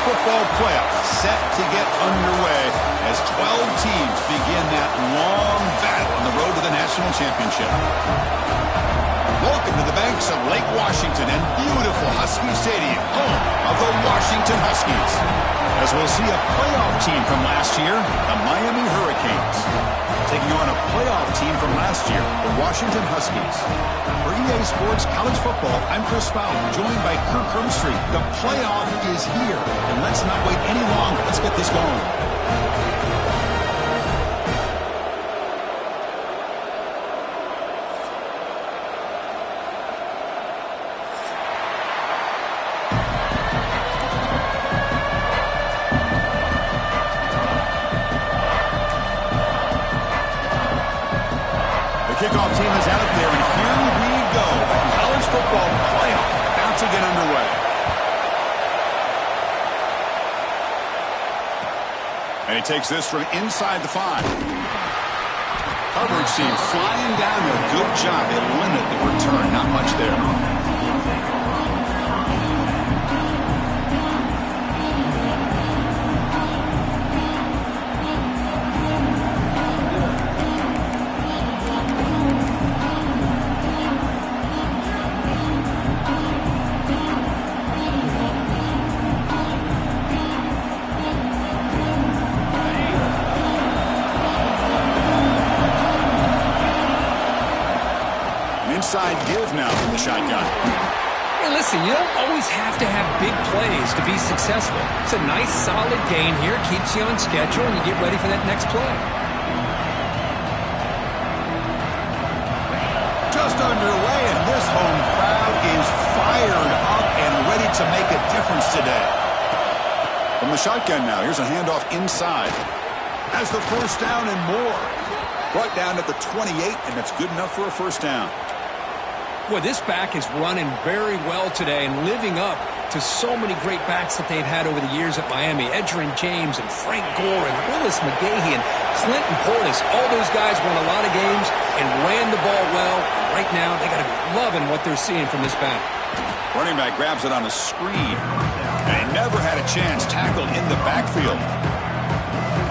football playoff set to get underway as 12 teams begin that long battle on the road to the national championship. Welcome to the banks of Lake Washington and beautiful Husky Stadium, home of the Washington Huskies. As we'll see a playoff team from last year, the Miami Hurricanes, taking on a playoff team from last year, the Washington Huskies. For EA Sports College Football, I'm Chris Fowler, joined by Kirk Hermstreet. The playoff is here, and let's not wait any longer. Let's get this going. Kickoff team is out there, and here we go. The college football playoff about to get underway. And he takes this from inside the 5. Coverage team flying down there. Good job. They limit the return. Not much there. Inside give now from the shotgun. Hey, listen, you don't always have to have big plays to be successful. It's a nice, solid gain here. Keeps you on schedule, and you get ready for that next play. Just underway, and this home crowd is fired up and ready to make a difference today. From the shotgun now, here's a handoff inside. Has the first down and more. Brought down at the 28, and that's good enough for a first down. Boy, this back is running very well today and living up to so many great backs that they've had over the years at Miami. Edgerrin James and Frank Gore and Willis McGahee and Clinton Portis. All those guys won a lot of games and ran the ball well. And right now, they got to be loving what they're seeing from this back. Running back grabs it on a screen. And he never had a chance tackled in the backfield.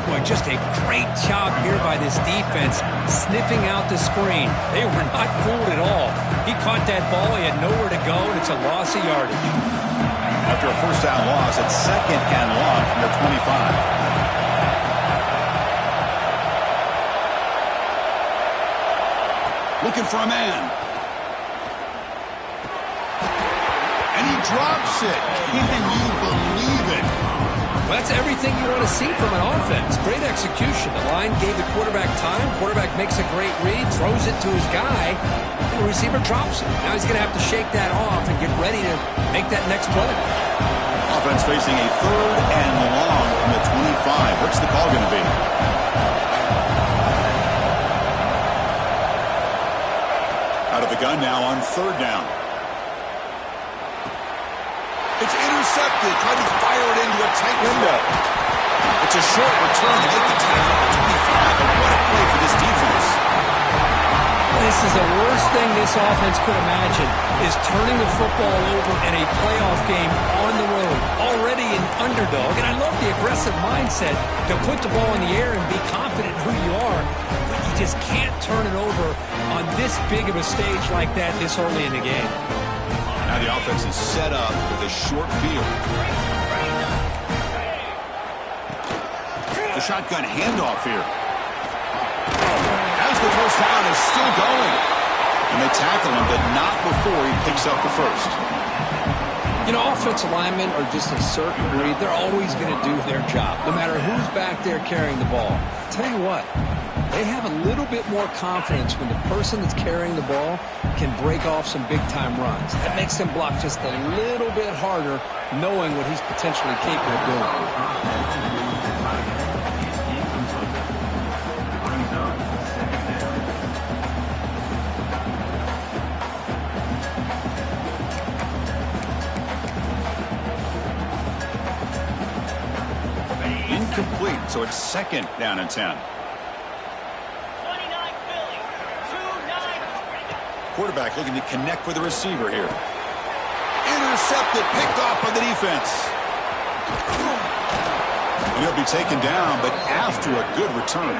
Boy, just a great job here by this defense, sniffing out the screen. They were not fooled at all. He caught that ball, he had nowhere to go, and it's a loss of yardage. After a first down loss, it's second and long from the 25. Looking for a man. And he drops it. Can you believe it? Well, that's everything you want to see from an offense. Great execution. The line gave the quarterback time. Quarterback makes a great read, throws it to his guy, and the receiver drops it. Now he's going to have to shake that off and get ready to make that next play. Offense facing a third and long from the 25. What's the call going to be? Out of the gun now on third down. It's intercepted. Trying to fire it into a tight window. It's a short return to make the tackle at 25. But what a play for this defense. This is the worst thing this offense could imagine, is turning the football over in a playoff game on the road. Already an underdog. And I love the aggressive mindset to put the ball in the air and be confident in who you are. But you just can't turn it over on this big of a stage like that this early in the game. Now the offense is set up with a short field. The shotgun handoff here. As the first down is still going. And they tackle him, but not before he picks up the first. You know, offensive linemen are just a certain breed. They're always going to do their job, no matter who's back there carrying the ball. I'll tell you what. They have a little bit more confidence when the person that's carrying the ball can break off some big-time runs. That makes them block just a little bit harder, knowing what he's potentially capable of doing. Incomplete, so it's second down and 10. Quarterback looking to connect with the receiver here. Intercepted, picked off by the defense. And he'll be taken down, but after a good return.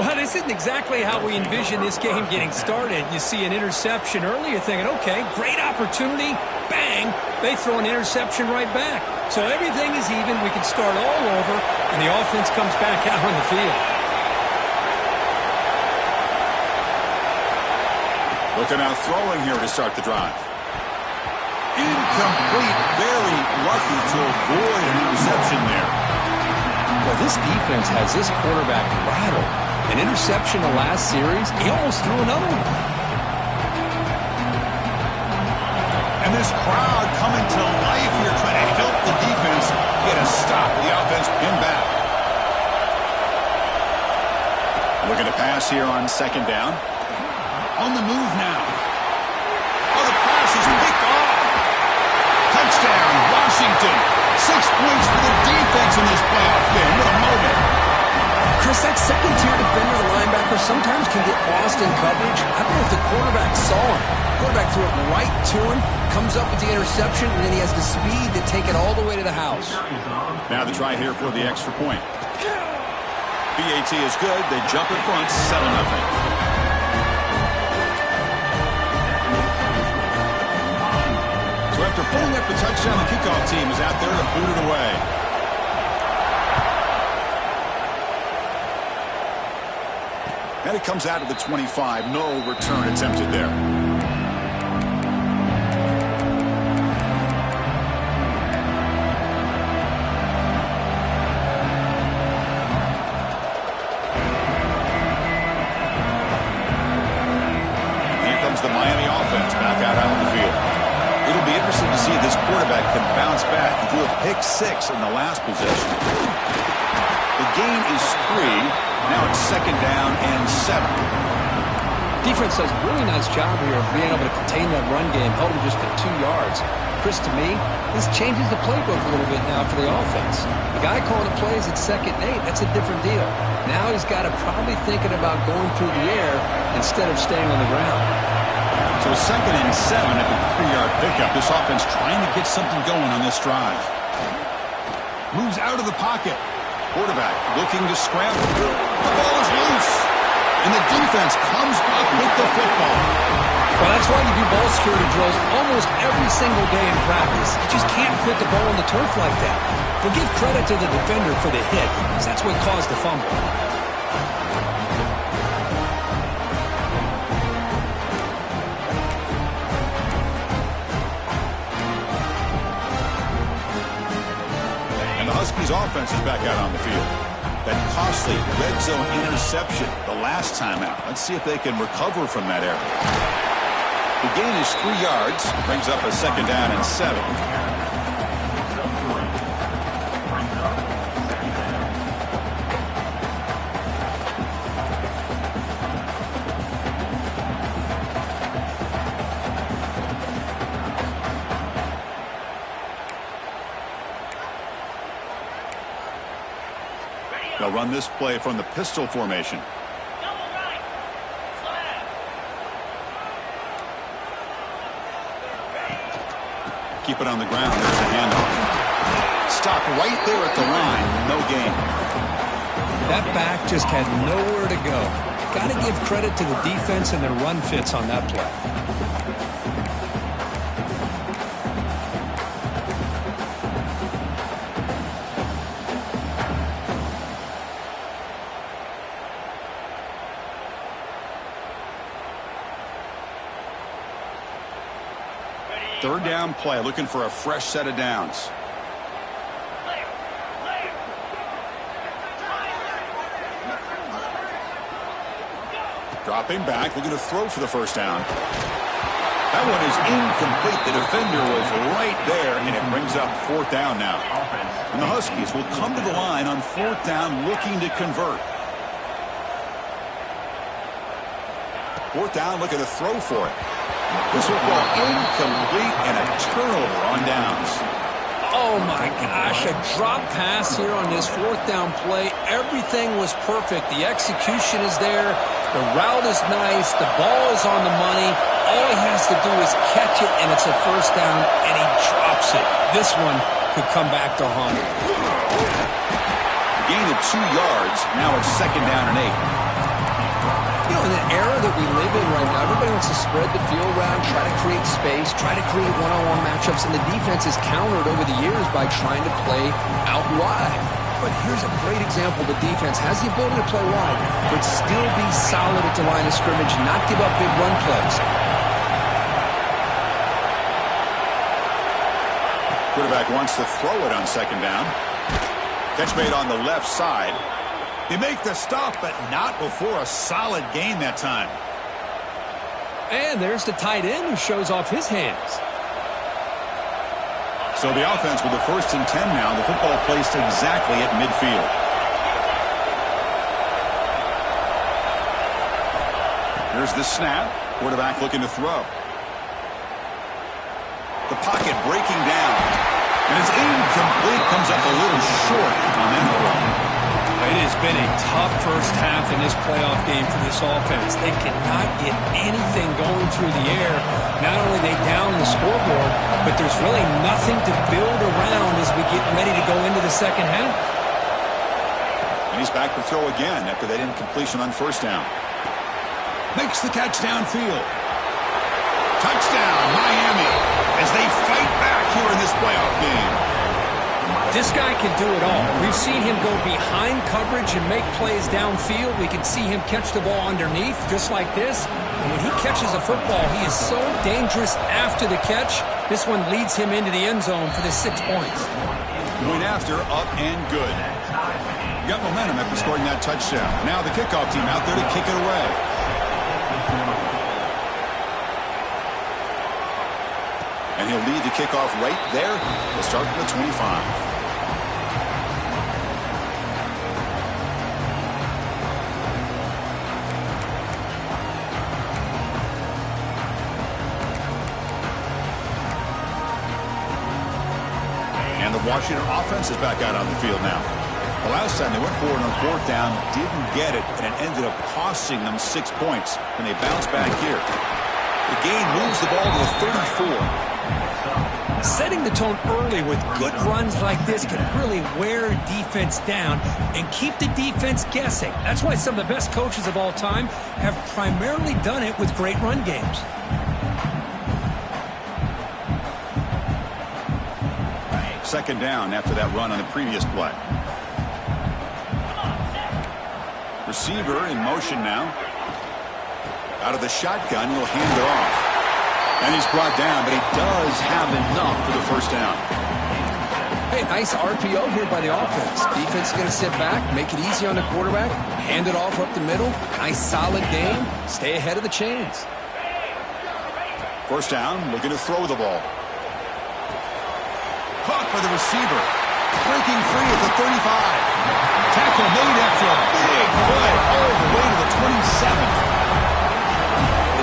Well, this isn't exactly how we envision this game getting started. You see an interception early, you're thinking, okay, great opportunity. Bang, they throw an interception right back. So everything is even. We can start all over, and the offense comes back out on the field. Looking out throwing here to start the drive. Incomplete. Very lucky to avoid an interception there. Well, this defense has this quarterback rattled. An interception the last series, he almost threw another one. And this crowd coming to life here, trying to help the defense get a stop. The offense pinned back. Looking to pass here on second down. On the move now. Oh, the pass is picked off. Touchdown, Washington. 6 points for the defense in this playoff game. What a moment. Chris, that second-tier defender, the linebacker, sometimes can get lost in coverage. I don't know if the quarterback saw him. The quarterback threw it right to him, comes up with the interception, and then he has the speed to take it all the way to the house. Now the try here for the extra point. BAT is good. They jump in front, 7-0. After pulling up the touchdown, the kickoff team is out there to boot it away. And it comes out of the 25. No return attempted there. Here comes the Miami offense back out on the field. It'll be interesting to see if this quarterback can bounce back. He threw a pick-6 in the last possession. The gain is 3. Now it's second down and 7. Defense does a really nice job here of being able to contain that run game, held him just at 2 yards. Chris, to me, this changes the playbook a little bit now for the offense. The guy calling the plays at 2nd and 8, that's a different deal. Now he's got to probably thinking about going through the air instead of staying on the ground. So 2nd and 7 at the 3-yard pickup. This offense trying to get something going on this drive. Moves out of the pocket. Quarterback looking to scramble. The ball is loose. And the defense comes up with the football. Well, that's why you do ball security drills almost every single day in practice. You just can't put the ball on the turf like that. But give credit to the defender for the hit, because that's what caused the fumble. Huskies offense is back out on the field. That costly red zone interception the last time out. Let's see if they can recover from that error. The gain is 3 yards. Brings up a second down and 7. They'll run this play from the pistol formation. Keep it on the ground. There's a handoff. Stopped right there at the line. No gain. That back just had nowhere to go. Got to give credit to the defense and their run fits on that play. Third down play, looking for a fresh set of downs. Dropping back, looking to throw for the first down. That one is incomplete. The defender was right there, and it brings up 4th down now. And the Huskies will come to the line on 4th down, looking to convert. 4th down, looking to throw for it. This will go incomplete and a turnover on downs. Oh, my gosh, a drop pass here on this 4th down play. Everything was perfect. The execution is there. The route is nice. The ball is on the money. All he has to do is catch it, and it's a first down, and he drops it. This one could come back to haunt him. Gain of 2 yards. Now it's 2nd down and 8. You know, in the era that we live in right now, everybody wants to spread the field around, try to create space, try to create one-on-one matchups, and the defense is countered over the years by trying to play out wide. But here's a great example. The defense has the ability to play wide, but still be solid at the line of scrimmage, not give up big run plays. Quarterback wants to throw it on 2nd down. Catch made on the left side. They make the stop, but not before a solid gain that time. And there's the tight end who shows off his hands. So the offense with the 1st and 10 now. The football placed exactly at midfield. Here's the snap. Quarterback looking to throw. The pocket breaking down. And it's incomplete. Comes up a little short on that throw. It has been a tough first half in this playoff game for this offense. They cannot get anything going through the air. Not only are they down the scoreboard, but there's really nothing to build around as we get ready to go into the second half. And he's back to throw again after that incompletion on 1st down. Makes the catch downfield. Touchdown, Miami, as they fight back here in this playoff game. This guy can do it all. We've seen him go behind coverage and make plays downfield. We can see him catch the ball underneath, just like this. And when he catches a football, he is so dangerous after the catch. This one leads him into the end zone for the 6 points. Going after, up and good. Got momentum after scoring that touchdown. Now the kickoff team out there to kick it away. And he'll lead the kickoff right there. We'll start from the 25. And the Washington offense is back out on the field now. The last time they went for it on 4th down, didn't get it, and it ended up costing them 6 points. And they bounce back here. The gain moves the ball to the 34. Setting the tone early with good runs like this can really wear defense down and keep the defense guessing. That's why some of the best coaches of all time have primarily done it with great run games. Second down after that run on the previous play. Receiver in motion now. Out of the shotgun, he'll hand it off. And he's brought down, but he does have enough for the 1st down. Hey, nice RPO here by the offense. Defense is going to sit back, make it easy on the quarterback, hand it off up the middle. Nice solid game. Stay ahead of the chains. 1st down, looking to throw the ball. Caught by the receiver. Breaking free at the 35. Tackle made after a big play all the way to the 27.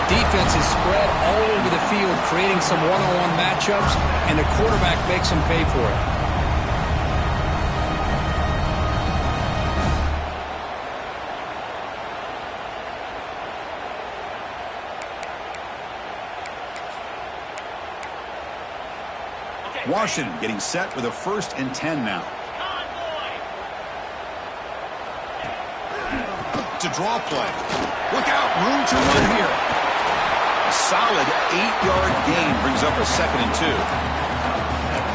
Defense is spread all over the field, creating some one-on-one matchups, and the quarterback makes them pay for it. Washington getting set with a 1st and 10 now. To draw play. Look out, room to run here. A solid 8-yard gain brings up a 2nd and 2.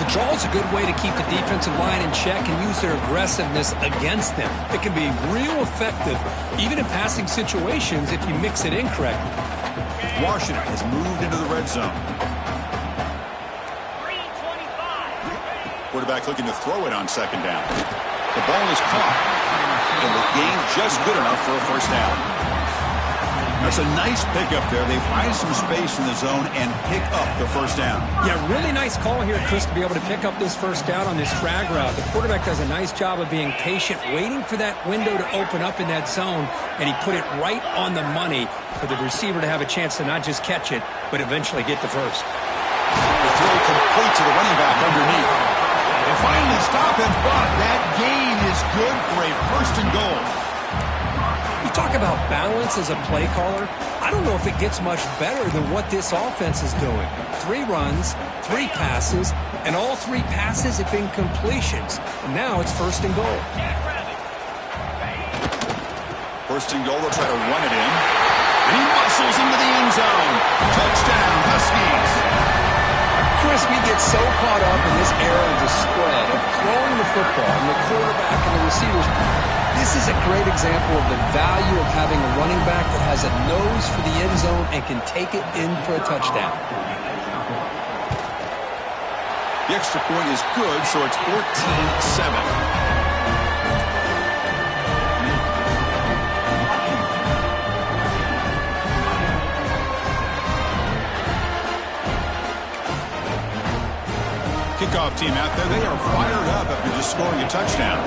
The draw is a good way to keep the defensive line in check and use their aggressiveness against them. It can be real effective, even in passing situations, if you mix it in correctly. Washington has moved into the red zone. Quarterback looking to throw it on 2nd down. The ball is caught. And the gain just good enough for a 1st down. That's a nice pickup there. They find some space in the zone and pick up the 1st down. Yeah, really nice call here, Chris, to be able to pick up this 1st down on this drag route. The quarterback does a nice job of being patient, waiting for that window to open up in that zone, and he put it right on the money for the receiver to have a chance to not just catch it, but eventually get the 1st. The throw complete to the running back underneath. They finally stop him, but that gain is good for a 1st and goal. You talk about balance as a play caller. I don't know if it gets much better than what this offense is doing. 3 runs, 3 passes, and all 3 passes have been completions. And now it's 1st and goal. 1st and goal, they'll try to run it in. And he muscles into the end zone. Touchdown, Huskies. Crispy gets so caught up in this era of the spread, of throwing the football, and the quarterback and the receivers. This is a great example of the value of having a running back that has a nose for the end zone and can take it in for a touchdown. The extra point is good, so it's 14-7. Kickoff team out there, they are fired up after just scoring a touchdown.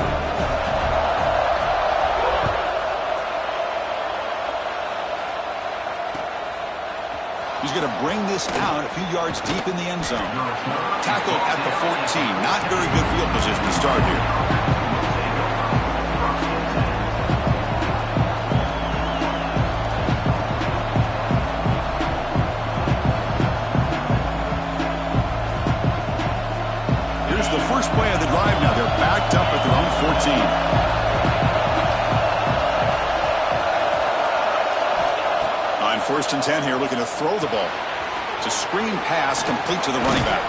He's going to bring this out a few yards deep in the end zone. Tackled at the 14. Not very good field position to start here. The first play of the drive now. They're backed up at their own 14. On 1st and 10 here, looking to throw the ball. It's a screen pass complete to the running back.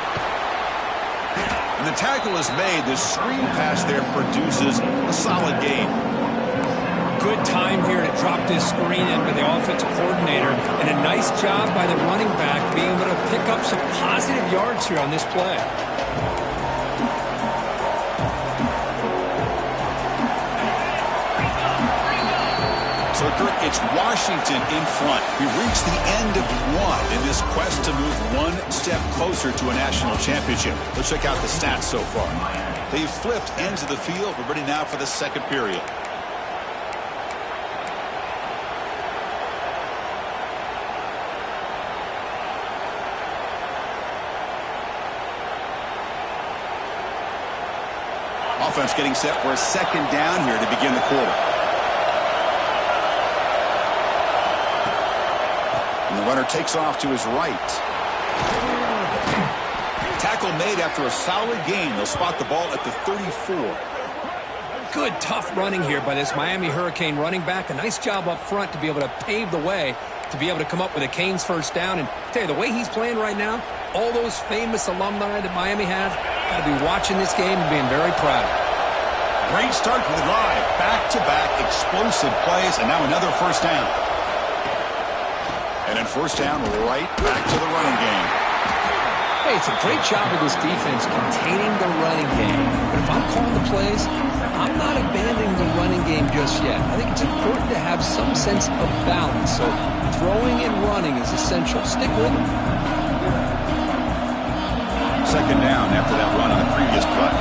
And the tackle is made. The screen pass there produces a solid gain. Good time here to drop this screen in by the offensive coordinator. And a nice job by the running back being able to pick up some positive yards here on this play. So, Kirk, it's Washington in front. We've reached the end of one in this quest to move one step closer to a national championship. Let's check out the stats so far. They've flipped ends of the field. We're ready now for the second period. Offense getting set for a 2nd down here to begin the quarter. And the runner takes off to his right. Tackle made after a solid gain. They'll spot the ball at the 34. Good, tough running here by this Miami Hurricane running back. A nice job up front to be able to pave the way, to be able to come up with a Canes 1st down. And tell you, the way he's playing right now, all those famous alumni that Miami have, got to be watching this game and being very proud. Great start to the drive. Back-to-back explosive plays, and now another 1st down. And then 1st down, right back to the running game. Hey, it's a great job of this defense containing the running game. But if I'm calling the plays, I'm not abandoning the running game just yet. I think it's important to have some sense of balance. So throwing and running is essential. Stick with it. 2nd down after that run on the previous play.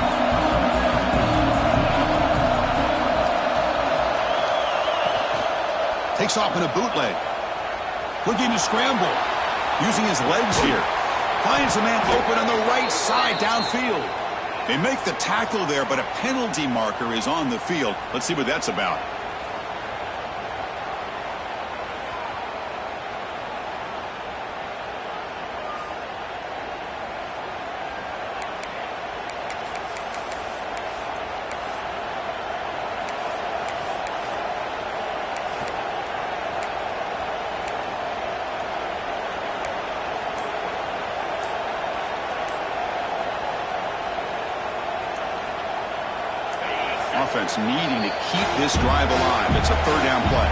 Takes off in a bootleg. Looking to scramble. Using his legs here. Finds a man open on the right side downfield. They make the tackle there, but a penalty marker is on the field. Let's see what that's about. Offense needing to keep this drive alive. It's a 3rd down play.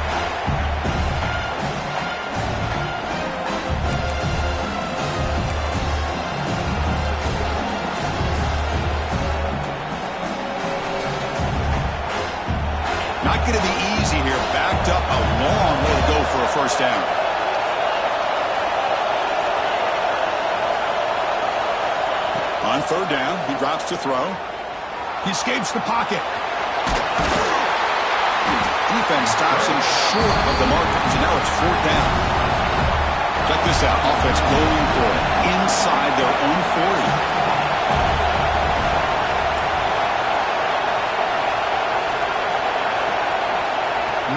Not going to be easy here. Backed up a long way to go for a 1st down. On 3rd down, he drops to throw. He escapes the pocket. Defense stops him short of the marker. So now it's 4th down. Check this out. Offense going for it inside their own 40.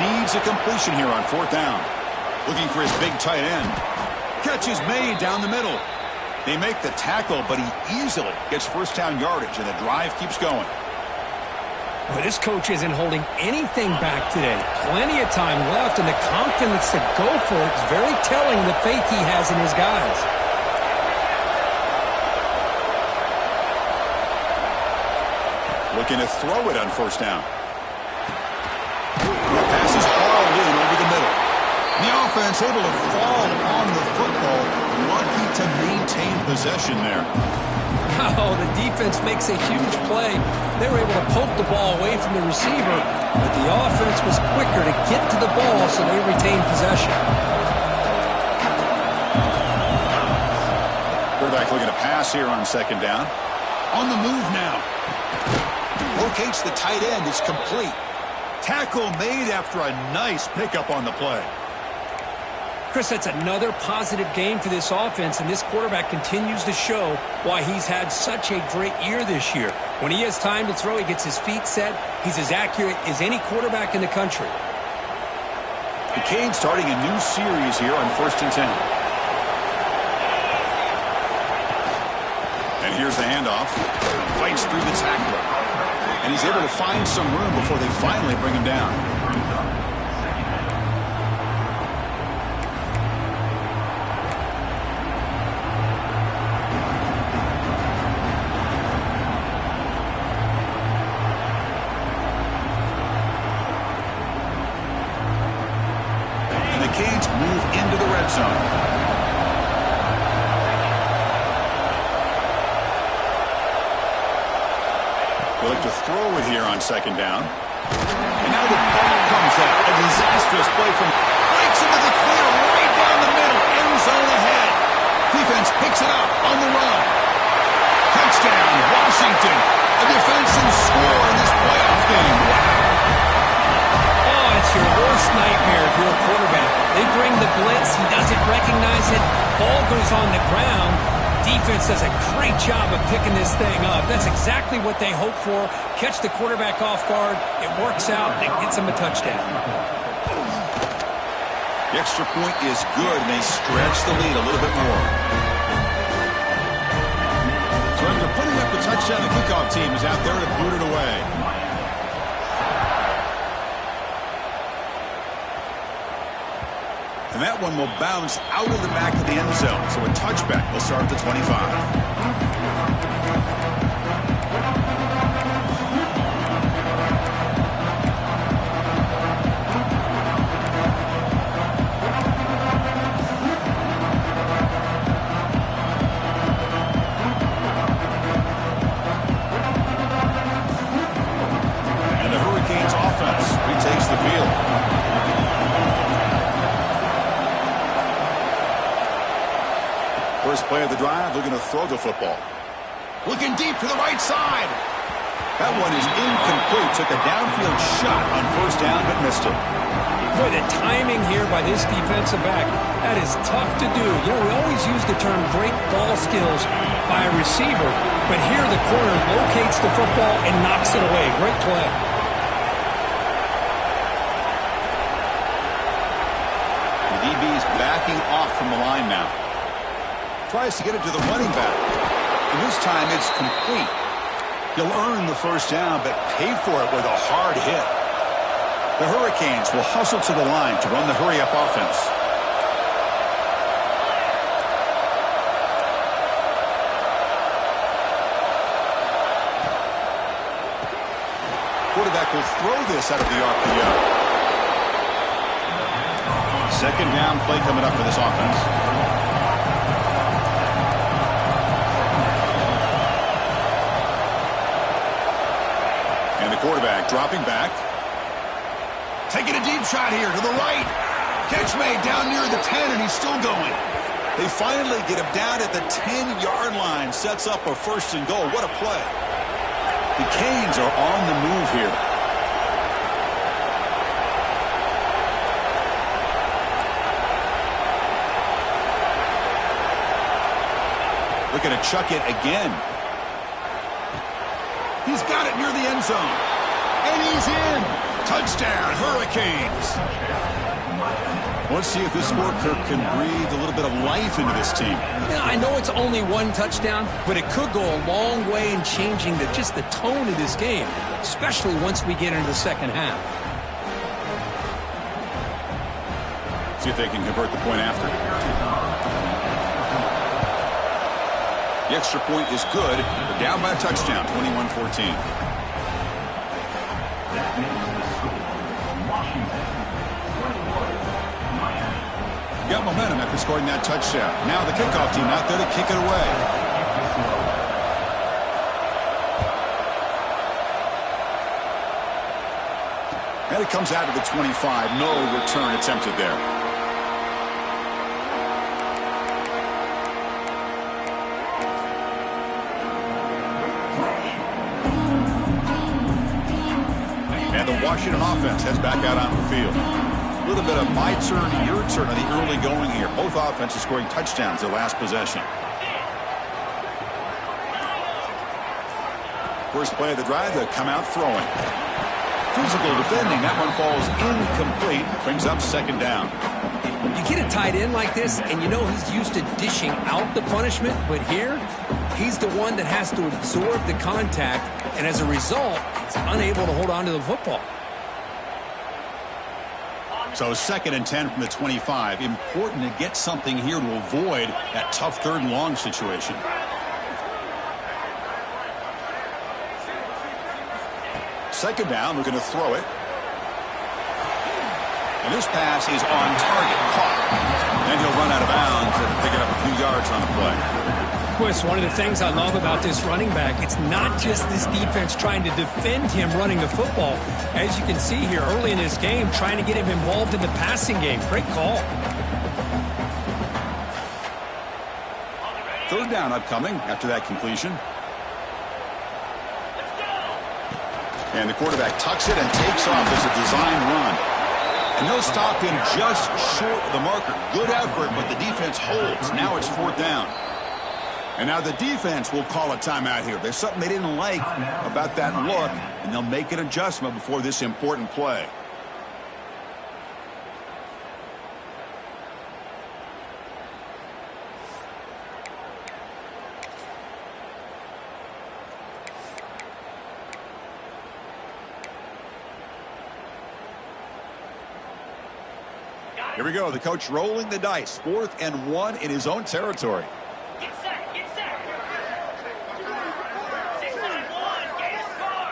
Needs a completion here on 4th down. Looking for his big tight end. Catch is made down the middle. They make the tackle, but he easily gets first down yardage, and the drive keeps going. Well, this coach isn't holding anything back today. Plenty of time left, and the confidence to go for it is very telling of the faith he has in his guys. Looking to throw it on first down. The pass is hauled in over the middle. The offense able to fall on the football, lucky to maintain possession there. Oh, the defense makes a huge play. They were able to poke the ball away from the receiver, but the offense was quicker to get to the ball, so they retained possession. Quarterback looking to pass here on second down. On the move now. Locates the tight end. It's complete. Tackle made after a nice pickup on the play. Chris, that's another positive game for this offense, and this quarterback continues to show why he's had such a great year this year. When he has time to throw, he gets his feet set. He's as accurate as any quarterback in the country. The Canes starting a new series here on 1st and 10. And here's the handoff. Fights through the tackler. And he's able to find some room before they finally bring him down. And the Canes move into the red zone. They look to throw it here on second down. And now the ball comes out. A disastrous play from breaks into the clear right down the middle. End zone ahead. Defense picks it up on the run. Touchdown, Washington. A defensive score in this playoff game. Wow. Oh, it's your worst nightmare if you're a quarterback. They bring the blitz. He doesn't recognize it. Ball goes on the ground. Defense does a great job of picking this thing up. That's exactly what they hope for. Catch the quarterback off guard. It works out, and it gets them a touchdown. The extra point is good, and they stretch the lead a little bit more. So after putting up the touchdown, the kickoff team is out there to boot it away. And that one will bounce out of the back of the end zone. So a touchback will start at the 25. And the Hurricanes offense retakes the field. First play of the drive, looking to throw the football. Looking deep to the right side. That one is incomplete. Took a downfield shot on first down, but missed it. Boy, the timing here by this defensive back, that is tough to do. You know, we always use the term great ball skills by a receiver, but here the corner locates the football and knocks it away. Great play. The DB's backing off from the line now. Tries to get it to the running back. And this time it's complete. He'll earn the first down, but pay for it with a hard hit. The Hurricanes will hustle to the line to run the hurry-up offense. Quarterback will throw this out of the RPO. Second down play coming up for this offense. Quarterback dropping back. Taking a deep shot here to the right. Catch made down near the 10, and he's still going. They finally get him down at the 10-yard line. Sets up a first and goal. What a play. The Canes are on the move here. Looking to chuck it again. He's got it near the end zone. And he's in. Touchdown, Hurricanes. Let's see if this score can breathe a little bit of life into this team. Yeah, I know it's only one touchdown, but it could go a long way in changing just the tone of this game, especially once we get into the second half. See if they can convert the point after. The extra point is good. They're down by a touchdown, 21-14. Got momentum after scoring that touchdown. Now the kickoff team out there to kick it away. And it comes out to the 25. No return attempted there. And the Washington offense heads back out on the field. A little bit of my turn, your turn on the early going here. Both offenses scoring touchdowns their last possession. First play of the drive, they come out throwing. Physical defending. That one falls incomplete. Brings up second down. You get a tight end like this, and you know he's used to dishing out the punishment, but here, he's the one that has to absorb the contact, and as a result, he's unable to hold on to the football. So 2nd and 10 from the 25. Important to get something here to avoid that tough 3rd and long situation. Second down, we're going to throw it. And this pass is on target, caught. Then he'll run out of bounds and pick it up a few yards on the play. Chris, one of the things I love about this running back, it's not just this defense trying to defend him running the football. As you can see here early in this game, trying to get him involved in the passing game. Great call. 3rd down upcoming after that completion. And the quarterback tucks it and takes off as a design run. And they'll stop him just short of the marker. Good effort, but the defense holds. Now it's 4th down. And now the defense will call a timeout here. There's something they didn't like about that look, and they'll make an adjustment before this important play. Here we go. The coach rolling the dice. 4th and 1 in his own territory. Get set. Get set. 6-9-1. Gain a score.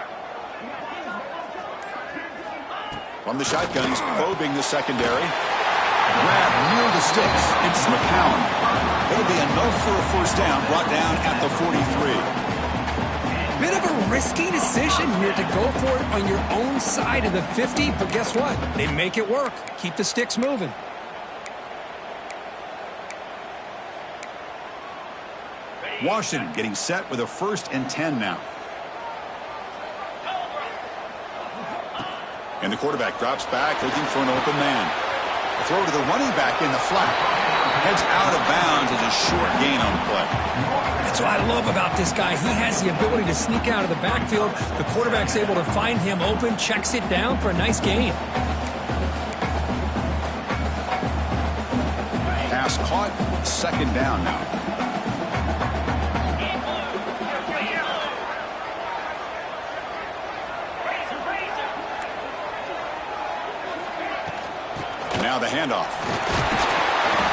From the shotgun, he's probing the secondary. Grab near the sticks. It's McCown. It'll be enough for a 1st down. Brought down at the 43. Bit of a risky decision here to go for it on your own side of the 50, but guess what? They make it work. Keep the sticks moving. Washington getting set with a 1st and 10 now. And the quarterback drops back looking for an open man. A throw to the running back in the flat. Heads out of bounds as a short gain on the play. That's what I love about this guy. He has the ability to sneak out of the backfield. The quarterback's able to find him open, checks it down for a nice gain. Pass caught, 2nd down now. Now the handoff.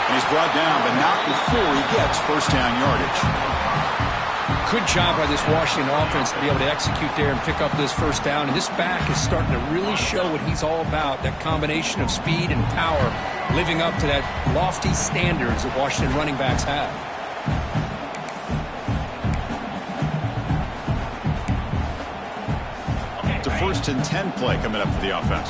And he's brought down, but not before he gets 1st down yardage. Good job by this Washington offense to be able to execute there and pick up this 1st down. And this back is starting to really show what he's all about, that combination of speed and power, living up to that lofty standards that Washington running backs have. It's a 1st and 10 play coming up for the offense.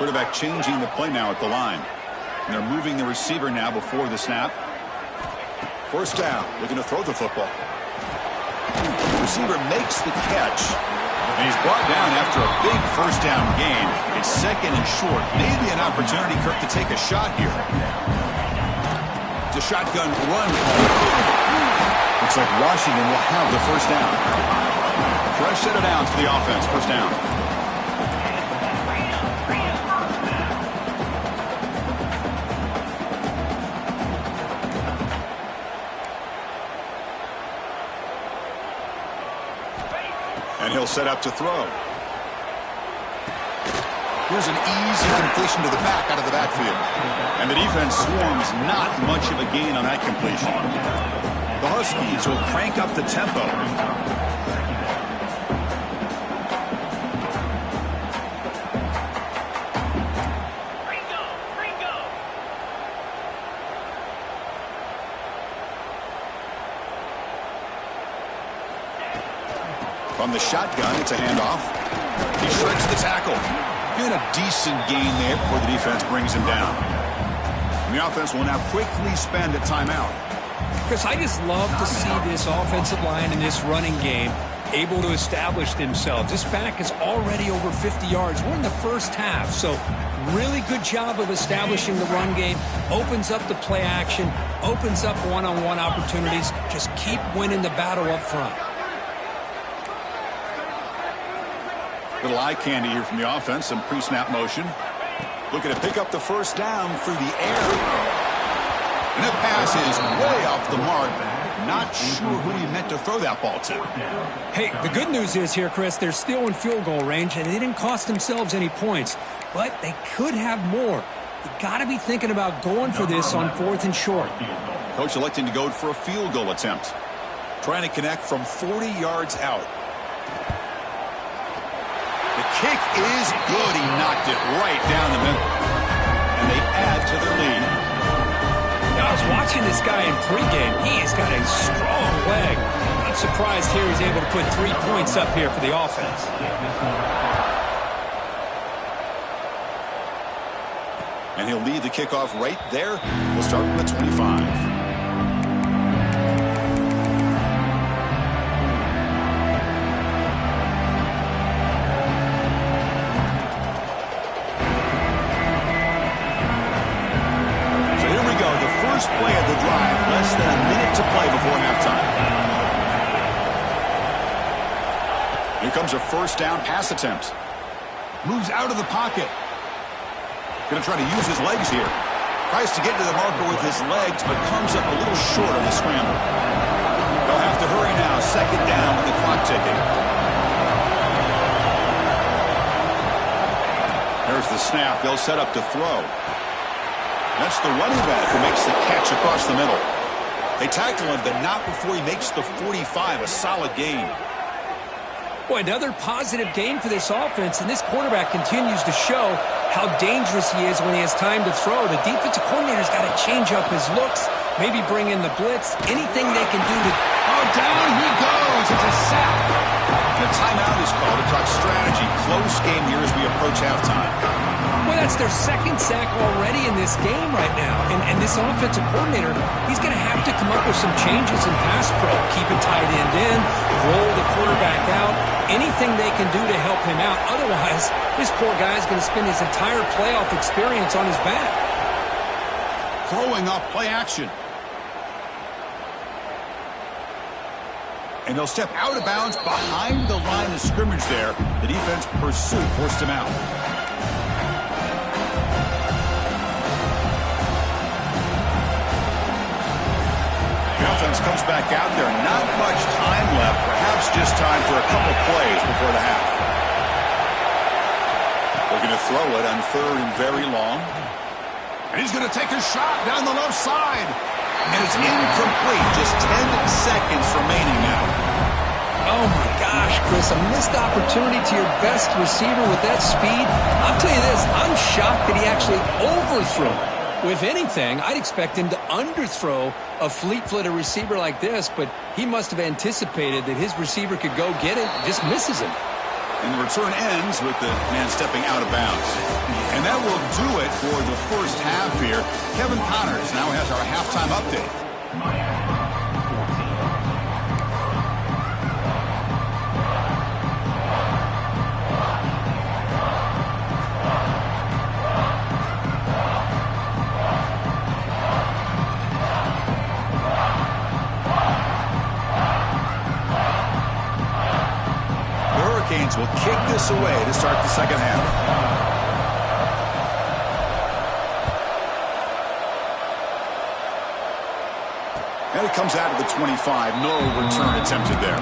Quarterback changing the play now at the line. And they're moving the receiver now before the snap. 1st down. Looking to throw the football. The receiver makes the catch. And he's brought down after a big 1st down gain. It's 2nd and short. Maybe an opportunity, Kirk, to take a shot here. It's a shotgun run. Looks like Washington will have the 1st down. Fresh set of downs for the offense. First down. And he'll set up to throw. Here's an easy completion to the back out of the backfield. And the defense swarms not much of a gain on that completion. The Huskies will crank up the tempo. From the shotgun, it's a handoff. He shreds the tackle. And a decent gain there before the defense brings him down. And the offense will now quickly spend a timeout. Chris, I just love to see this offensive line in this running game able to establish themselves. This back is already over 50 yards. We're in the first half, so really good job of establishing the run game. Opens up the play action, opens up one-on-one opportunities. Just keep winning the battle up front. Little eye candy here from the offense. Some pre-snap motion. Looking to pick up the first down through the air. And that pass is way off the mark. Not sure who he meant to throw that ball to. Hey, the good news is here, Chris, they're still in field goal range, and they didn't cost themselves any points. But they could have more. You got to be thinking about going for this on 4th and short. Coach electing to go for a field goal attempt. Trying to connect from 40 yards out. The kick is good. He knocked it right down the middle. And they add to their lead. Now, I was watching this guy in pregame. He has got a strong leg. I'm surprised here he's able to put 3 points up here for the offense. And he'll lead the kickoff right there. We'll start from the 25. Play of the drive, less than a minute to play before halftime. Here comes a first down pass attempt. Moves out of the pocket. Going to try to use his legs here. Tries to get to the marker with his legs, but comes up a little short on the scramble. They'll have to hurry now. Second down with the clock ticking. There's the snap. They'll set up to throw. That's the running back who makes the catch across the middle. They tackle him, but not before he makes the 45. A solid gain. Boy, another positive game for this offense, and this quarterback continues to show how dangerous he is when he has time to throw. The defensive coordinator's got to change up his looks, maybe bring in the blitz, anything they can do to... Oh, down he goes. It's a sack. The timeout is called to talk strategy. Close game here as we approach halftime. Well, that's their second sack already in this game right now. And this offensive coordinator, he's going to have to come up with some changes in pass pro. Keep a tight end in, roll the quarterback out, anything they can do to help him out. Otherwise, this poor guy is going to spend his entire playoff experience on his back. Throwing up play action. And they'll step out of bounds behind the line of scrimmage there. The defense pursuit forced him out. The offense comes back out there. Not much time left. Perhaps just time for a couple plays before the half. Looking to throw it on 3rd and very long. And he's going to take a shot down the left side. And it's incomplete. Just 10 seconds remaining now. Oh, my gosh, Chris. A missed opportunity to your best receiver with that speed. I'll tell you this. I'm shocked that he actually overthrew it. If anything, I'd expect him to underthrow a fleet-footed receiver like this, but he must have anticipated that his receiver could go get it, just misses him. And the return ends with the man stepping out of bounds. And that will do it for the first half here. Kevin Connors now has our halftime update. away to start the second half. And it comes out of the 25. No return attempted there.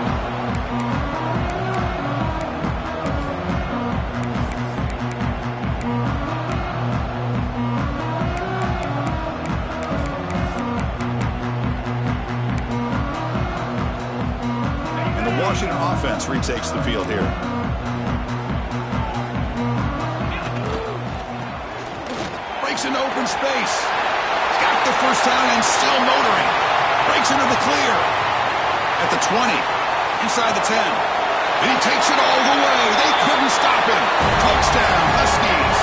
Washington offense retakes the field here. Breaks into open space. Got the first down and still motoring. Breaks into the clear. At the 20. Inside the 10. And he takes it all the way. They couldn't stop him. Touchdown, Huskies.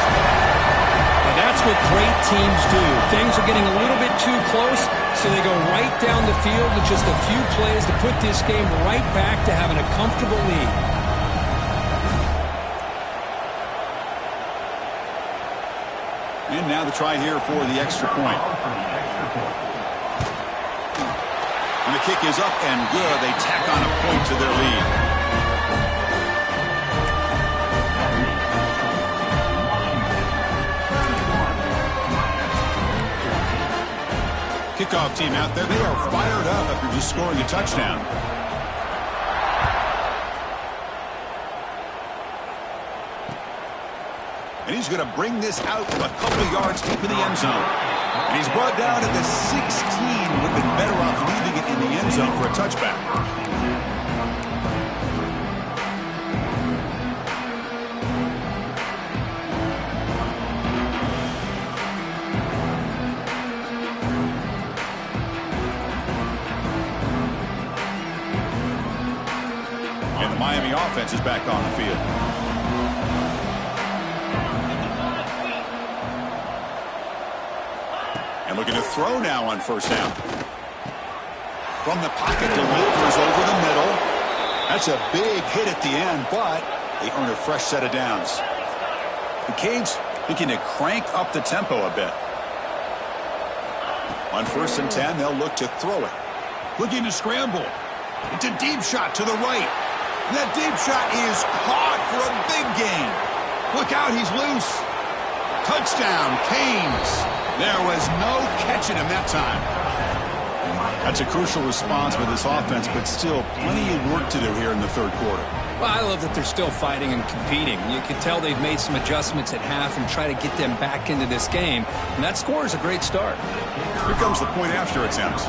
Now that's what great teams do. Things are getting a little bit too close, so they go right down the field with just a few plays to put this game right back to having a comfortable lead. And now the try here for the extra point. And the kick is up and good. They tack on a point to their lead. Kickoff team out there, they are fired up after just scoring a touchdown. And he's going to bring this out a couple of yards into the end zone. And he's brought down at the 16. Would have been better off leaving it in the end zone for a touchback. Miami offense is back on the field. And looking to throw now on first down. From the pocket, delivers over the middle. That's a big hit at the end, but they earn a fresh set of downs. The Canes looking to crank up the tempo a bit. On 1st and 10, they'll look to throw it. Looking to scramble. It's a deep shot to the right. And that deep shot is caught for a big gain. Look out, he's loose. Touchdown, Canes. There was no catching him that time. That's a crucial response with this offense, but still plenty of work to do here in the third quarter. Well, I love that they're still fighting and competing. You can tell they've made some adjustments at half and try to get them back into this game. And that score is a great start. Here comes the point after attempt.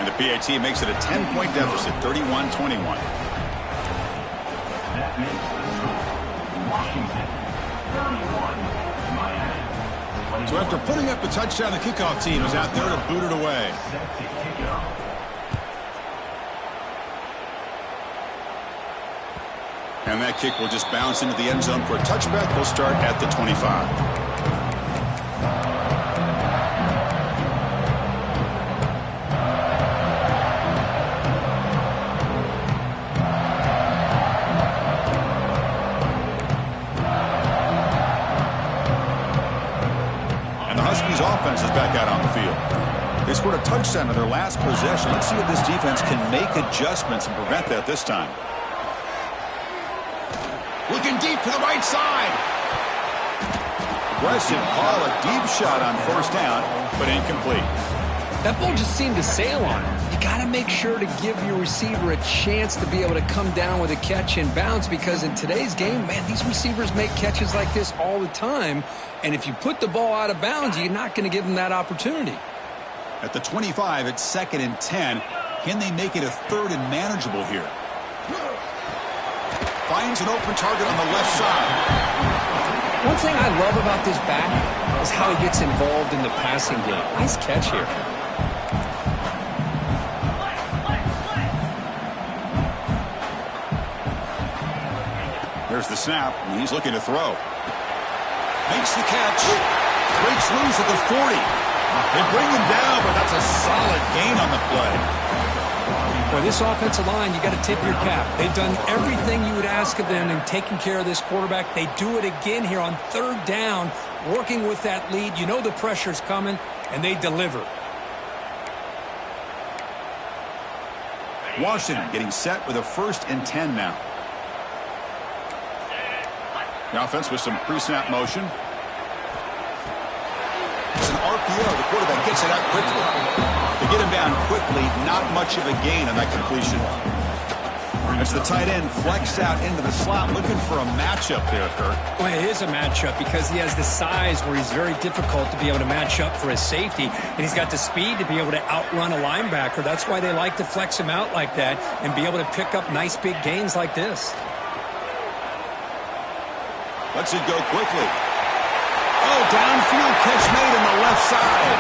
And the PAT makes it a 10-point deficit, 31-21. That makes the score Washington 31, Miami. So after putting up the touchdown, the kickoff team is out there to boot it away. And that kick will just bounce into the end zone for a touchback. They'll start at the 25. Offense is back out on the field. They scored a touchdown in their last possession. Let's see if this defense can make adjustments and prevent that this time. Looking deep to the right side. Aggressive call, a deep shot on first down, but incomplete. That ball just seemed to sail on him. You got to make sure to give your receiver a chance to be able to come down with a catch and bounce, because in today's game, man, these receivers make catches like this all the time. And if you put the ball out of bounds, you're not going to give them that opportunity. At the 25, it's 2nd and 10. Can they make it a 3rd and manageable here? Finds an open target on the left side. One thing I love about this back is how he gets involved in the passing game. Nice catch here. There's the snap, and he's looking to throw. Makes the catch. Breaks loose at the 40. They bring him down, but that's a solid gain on the play. Boy, this offensive line, you got to tip your cap. They've done everything you would ask of them in taking care of this quarterback. They do it again here on 3rd down, working with that lead. You know the pressure's coming, and they deliver. Washington getting set with a 1st and 10 now. The offense with some pre-snap motion. It's an RPO. The quarterback gets it out quickly. They get him down quickly. Not much of a gain on that completion. As the tight end flexed out into the slot, looking for a matchup there, Kirk. Well, it is a matchup because he has the size where he's very difficult to be able to match up for his safety, and he's got the speed to be able to outrun a linebacker. That's why they like to flex him out like that and be able to pick up nice big gains like this. Lets it go quickly. Oh, downfield catch made on the left side.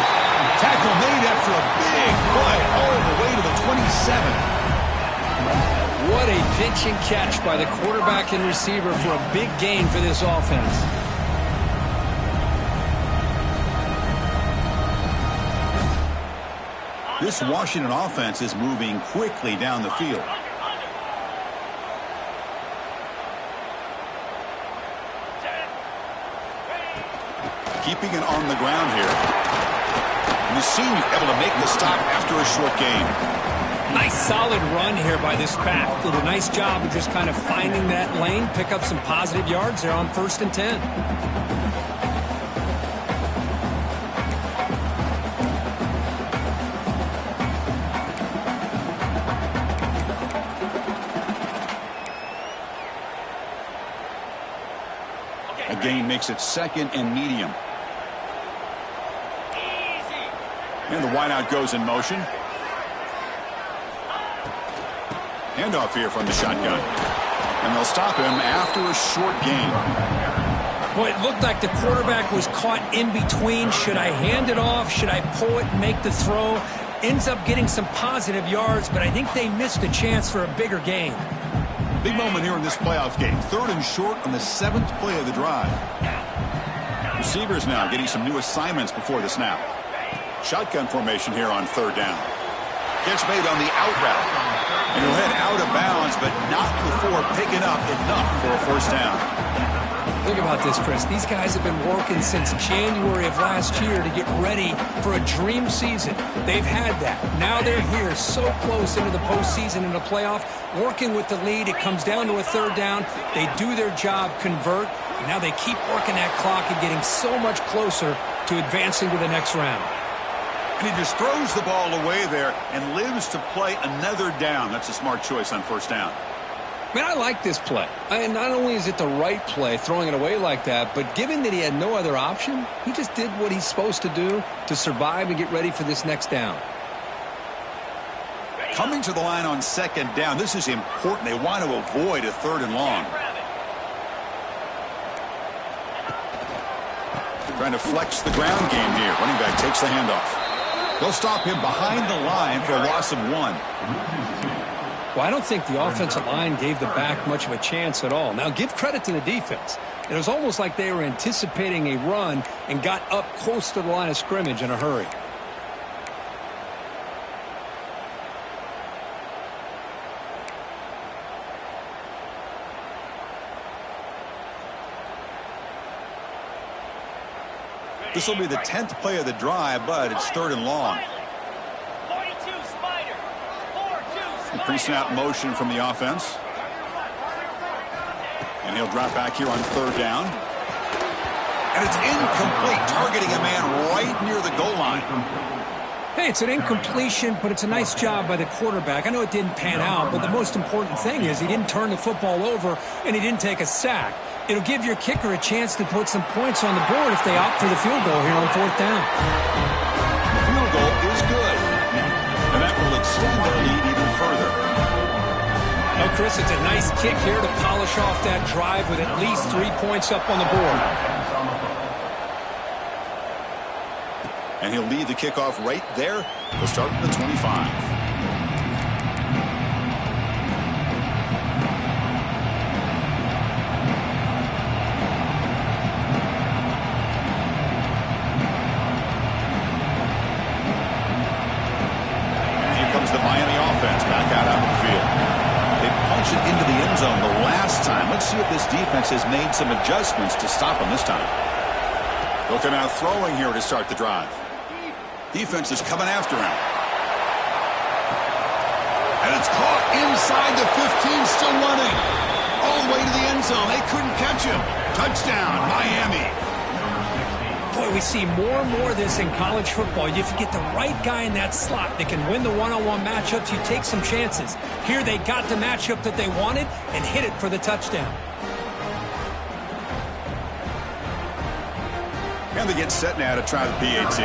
Tackle made after a big play all the way to the 27. What a pitch and catch by the quarterback and receiver for a big gain for this offense. This Washington offense is moving quickly down the field. Keeping it on the ground here. And the senior able to make the stop after a short gain. Nice solid run here by this back. Did a nice job of just kind of finding that lane, pick up some positive yards there on 1st and 10. A gain makes it 2nd and medium. And the wideout goes in motion. Handoff here from the shotgun. And they'll stop him after a short gain. Boy, it looked like the quarterback was caught in between. Should I hand it off? Should I pull it and make the throw? Ends up getting some positive yards, but I think they missed a chance for a bigger gain. Big moment here in this playoff game. 3rd and short on the 7th play of the drive. Receivers now getting some new assignments before the snap. Shotgun formation here on 3rd down. Catch made on the out route. And he'll head out of bounds, but not before picking up enough for a 1st down. Think about this, Chris. These guys have been working since January of last year to get ready for a dream season. They've had that. Now they're here so close into the postseason and the playoff, working with the lead. It comes down to a 3rd down. They do their job, convert, and now they keep working that clock and getting so much closer to advancing to the next round. And he just throws the ball away there and lives to play another down. That's a smart choice on 1st down. Man, I like this play. And not only is it the right play, throwing it away like that, but given that he had no other option, he just did what he's supposed to do to survive and get ready for this next down. Coming to the line on 2nd down, this is important. They want to avoid a 3rd and long. Trying to flex the ground game here. Running back takes the handoff. They'll stop him behind the line for a loss of 1. Well, I don't think the offensive line gave the back much of a chance at all. Now, give credit to the defense. It was almost like they were anticipating a run and got up close to the line of scrimmage in a hurry. This will be the 10th play of the drive, but it's 3rd and long. 42 Spider. 4-2 Spider. Pre-snap motion from the offense. And he'll drop back here on 3rd down. And it's incomplete, targeting a man right near the goal line. Hey, it's an incompletion, but it's a nice job by the quarterback. I know it didn't pan out, but the most important thing is he didn't turn the football over and he didn't take a sack. It'll give your kicker a chance to put some points on the board if they opt for the field goal here on 4th down. The field goal is good. And that will extend their lead even further. Now, Chris, it's a nice kick here to polish off that drive with at least 3 points up on the board. And he'll lead the kickoff right there. He'll start from the 25. The Miami offense back out on the field. They punch it into the end zone the last time. Let's see if this defense has made some adjustments to stop them this time. They'll come out throwing here to start the drive. Defense is coming after him. And it's caught inside the 15, still running. all the way to the end zone. They couldn't catch him. Touchdown, Miami. Boy, we see more and more of this in college football. If you get the right guy in that slot that can win the one-on-one matchups, you take some chances. Here they got the matchup that they wanted and hit it for the touchdown. And they get set now to try the PAT.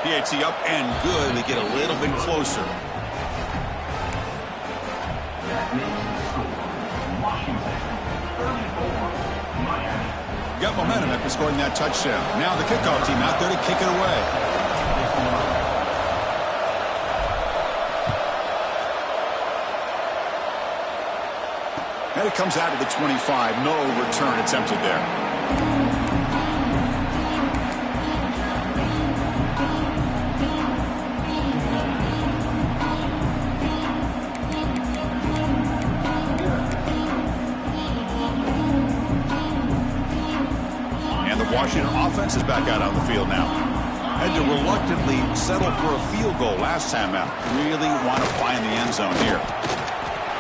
PAT up and good. They get a little bit closer. That makes the score. Washington, 34, Miami. Got momentum after scoring that touchdown. Now the kickoff team out there to kick it away. And it comes out of the 25. No return attempted there. And the Washington offense is back out on the field now. Had to reluctantly settle for a field goal last time out. Really want to find the end zone here.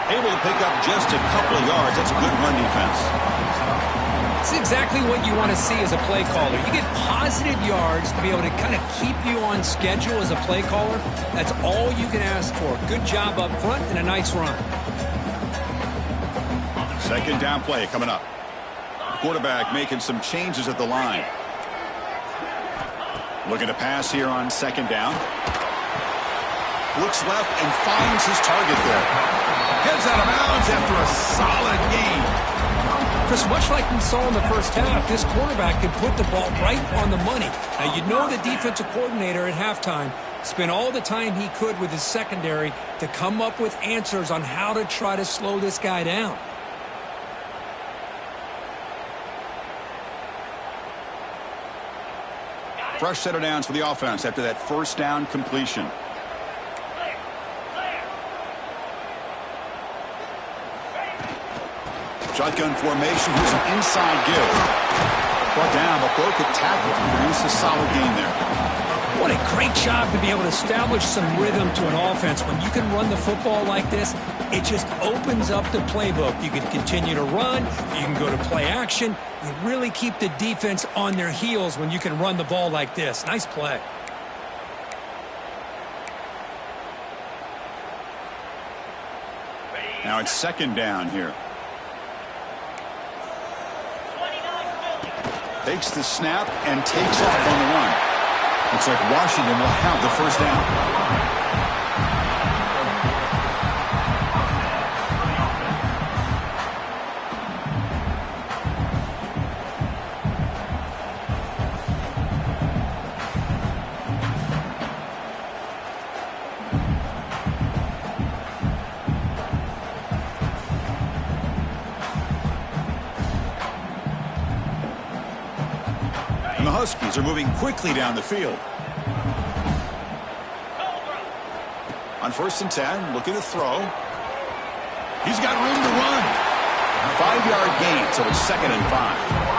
Able to pick up just a couple of yards. That's a good run defense. It's exactly what you want to see as a play caller. You get positive yards to be able to kind of keep you on schedule as a play caller. That's all you can ask for. Good job up front and a nice run. Second down play coming up. Quarterback making some changes at the line. Looking to pass here on second down. Looks left and finds his target there. Heads out of bounds after a solid game. Chris, much like we saw in the first half, this quarterback can put the ball right on the money. Now, you know the defensive coordinator at halftime spent all the time he could with his secondary to come up with answers on how to try to slow this guy down. Fresh set of downs for the offense after that first down completion. Shotgun formation. Here's an inside give. Brought down, but broke a tackle and produced a solid gain there. What a great job to be able to establish some rhythm to an offense. When you can run the football like this, it just opens up the playbook. You can continue to run. You can go to play action. You really keep the defense on their heels when you can run the ball like this. Nice play. Now it's second down here. Takes the snap and takes off on the run. Looks like Washington will have the first down. The Huskies are moving quickly down the field. On 1st and 10, looking to throw. He's got room to run. 5-yard gain, so it's 2nd and 5.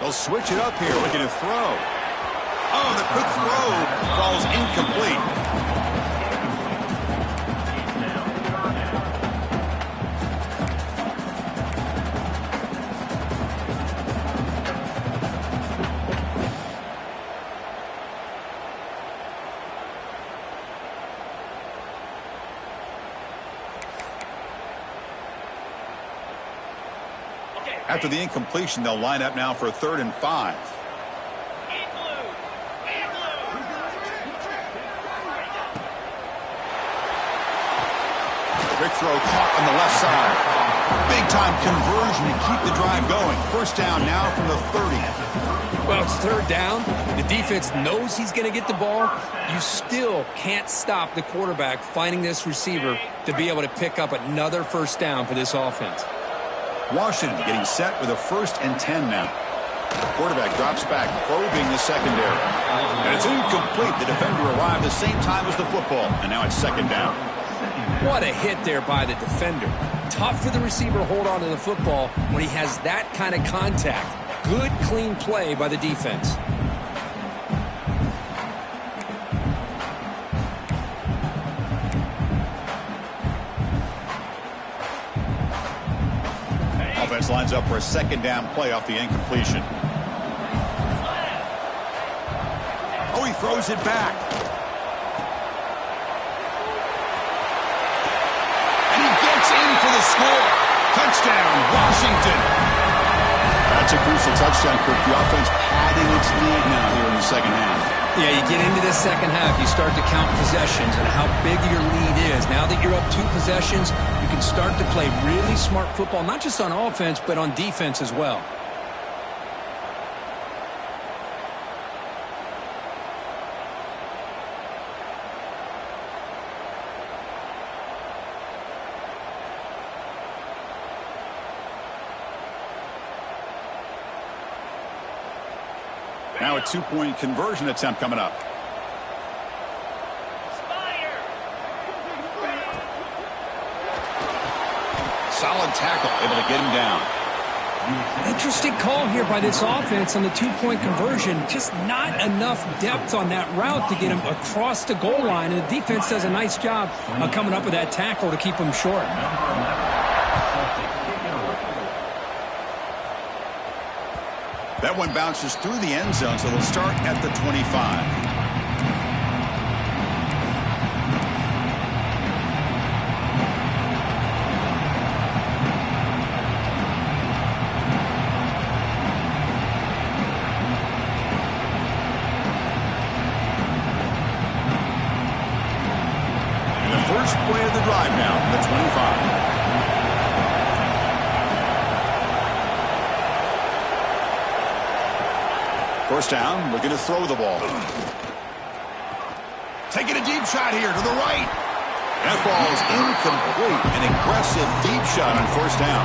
They'll switch it up here, looking to throw. Oh, the quick throw falls incomplete. After the incompletion, they'll line up now for 3rd and 5. Quick throw caught on the left side. Big time conversion to keep the drive going. First down now from the 30. Well, it's third down. The defense knows he's going to get the ball. You still can't stop the quarterback finding this receiver to be able to pick up another first down for this offense. Washington getting set with a 1st and 10 now. The quarterback drops back, probing the secondary. And it's incomplete. The defender arrived the same time as the football, and now it's 2nd down. What a hit there by the defender. Tough for the receiver to hold on to the football when he has that kind of contact. Good, clean play by the defense. Offense lines up for a 2nd down play off the incompletion. Oh, he throws it back. And he gets in for the score. Touchdown, Washington. That's a crucial touchdown, Kirk. The offense padding its lead now here in the 2nd half. Yeah, you get into this 2nd half, you start to count possessions and how big your lead is. Now that you're up 2 possessions, you can start to play really smart football, not just on offense, but on defense as well. Now a 2-point conversion attempt coming up. Solid tackle, able to get him down. Interesting call here by this offense on the 2-point conversion. Just not enough depth on that route to get him across the goal line. And the defense does a nice job of coming up with that tackle to keep him short. That one bounces through the end zone, so they'll start at the 25. First play of the drive now from the 25. First down, looking to throw the ball. Taking a deep shot here to the right. That ball is incomplete. An aggressive deep shot on first down.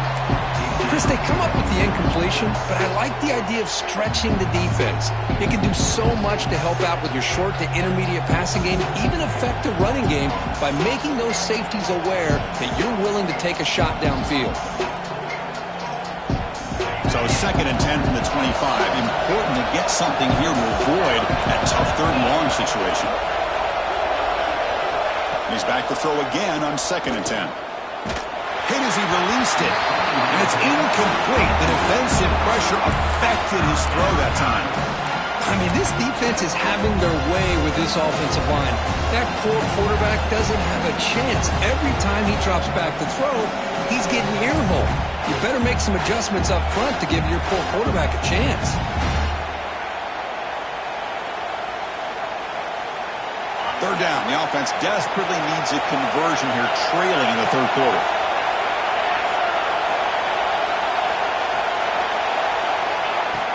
Chris, they come up with the incompletion, but I like the idea of stretching the defense. It can do so much to help out with your short to intermediate passing game, even affect the running game by making those safeties aware that you're willing to take a shot downfield. So 2nd and 10 from the 25. Important to get something here to avoid that tough 3rd and long situation. He's back to throw again on 2nd and 10. Hit as he released it, and it's incomplete. The defensive pressure affected his throw that time. I mean, this defense is having their way with this offensive line. That poor quarterback doesn't have a chance. Every time he drops back to throw, he's getting earholed. You better make some adjustments up front to give your poor quarterback a chance. Third down. The offense desperately needs a conversion here, trailing in the 3rd quarter.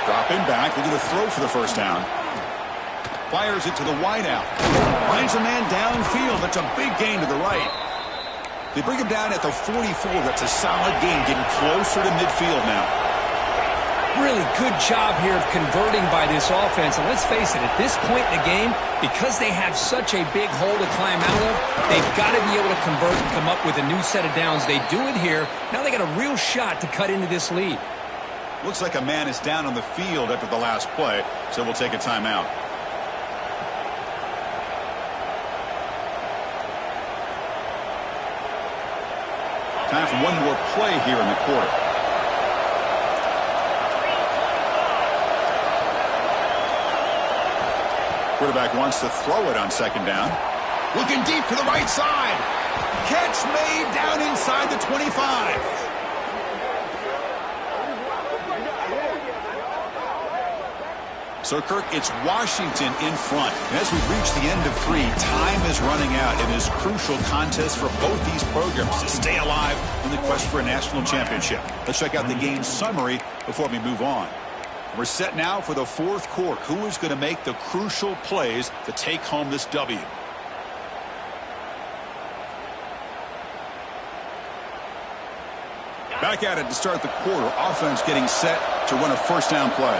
Dropping back, looking to throw for the first down. Fires it to the wideout. Finds a man downfield. That's a big gain to the right. They bring him down at the 44. That's a solid gain, getting closer to midfield now. Really good job here of converting by this offense. And let's face it, at this point in the game, because they have such a big hole to climb out of, they've got to be able to convert and come up with a new set of downs. They do it here. Now they got a real shot to cut into this lead. Looks like a man is down on the field after the last play, so we'll take a timeout. Time for one more play here in the quarter. Quarterback wants to throw it on 2nd down. Looking deep to the right side. Catch made down inside the 25. So, Kirk, it's Washington in front. And as we reach the end of 3, time is running out in this crucial contest for both these programs to stay alive in the quest for a national championship. Let's check out the game summary before we move on. We're set now for the 4th quarter. Who is going to make the crucial plays to take home this W? Back at it to start the quarter. Offense getting set to run a first down play.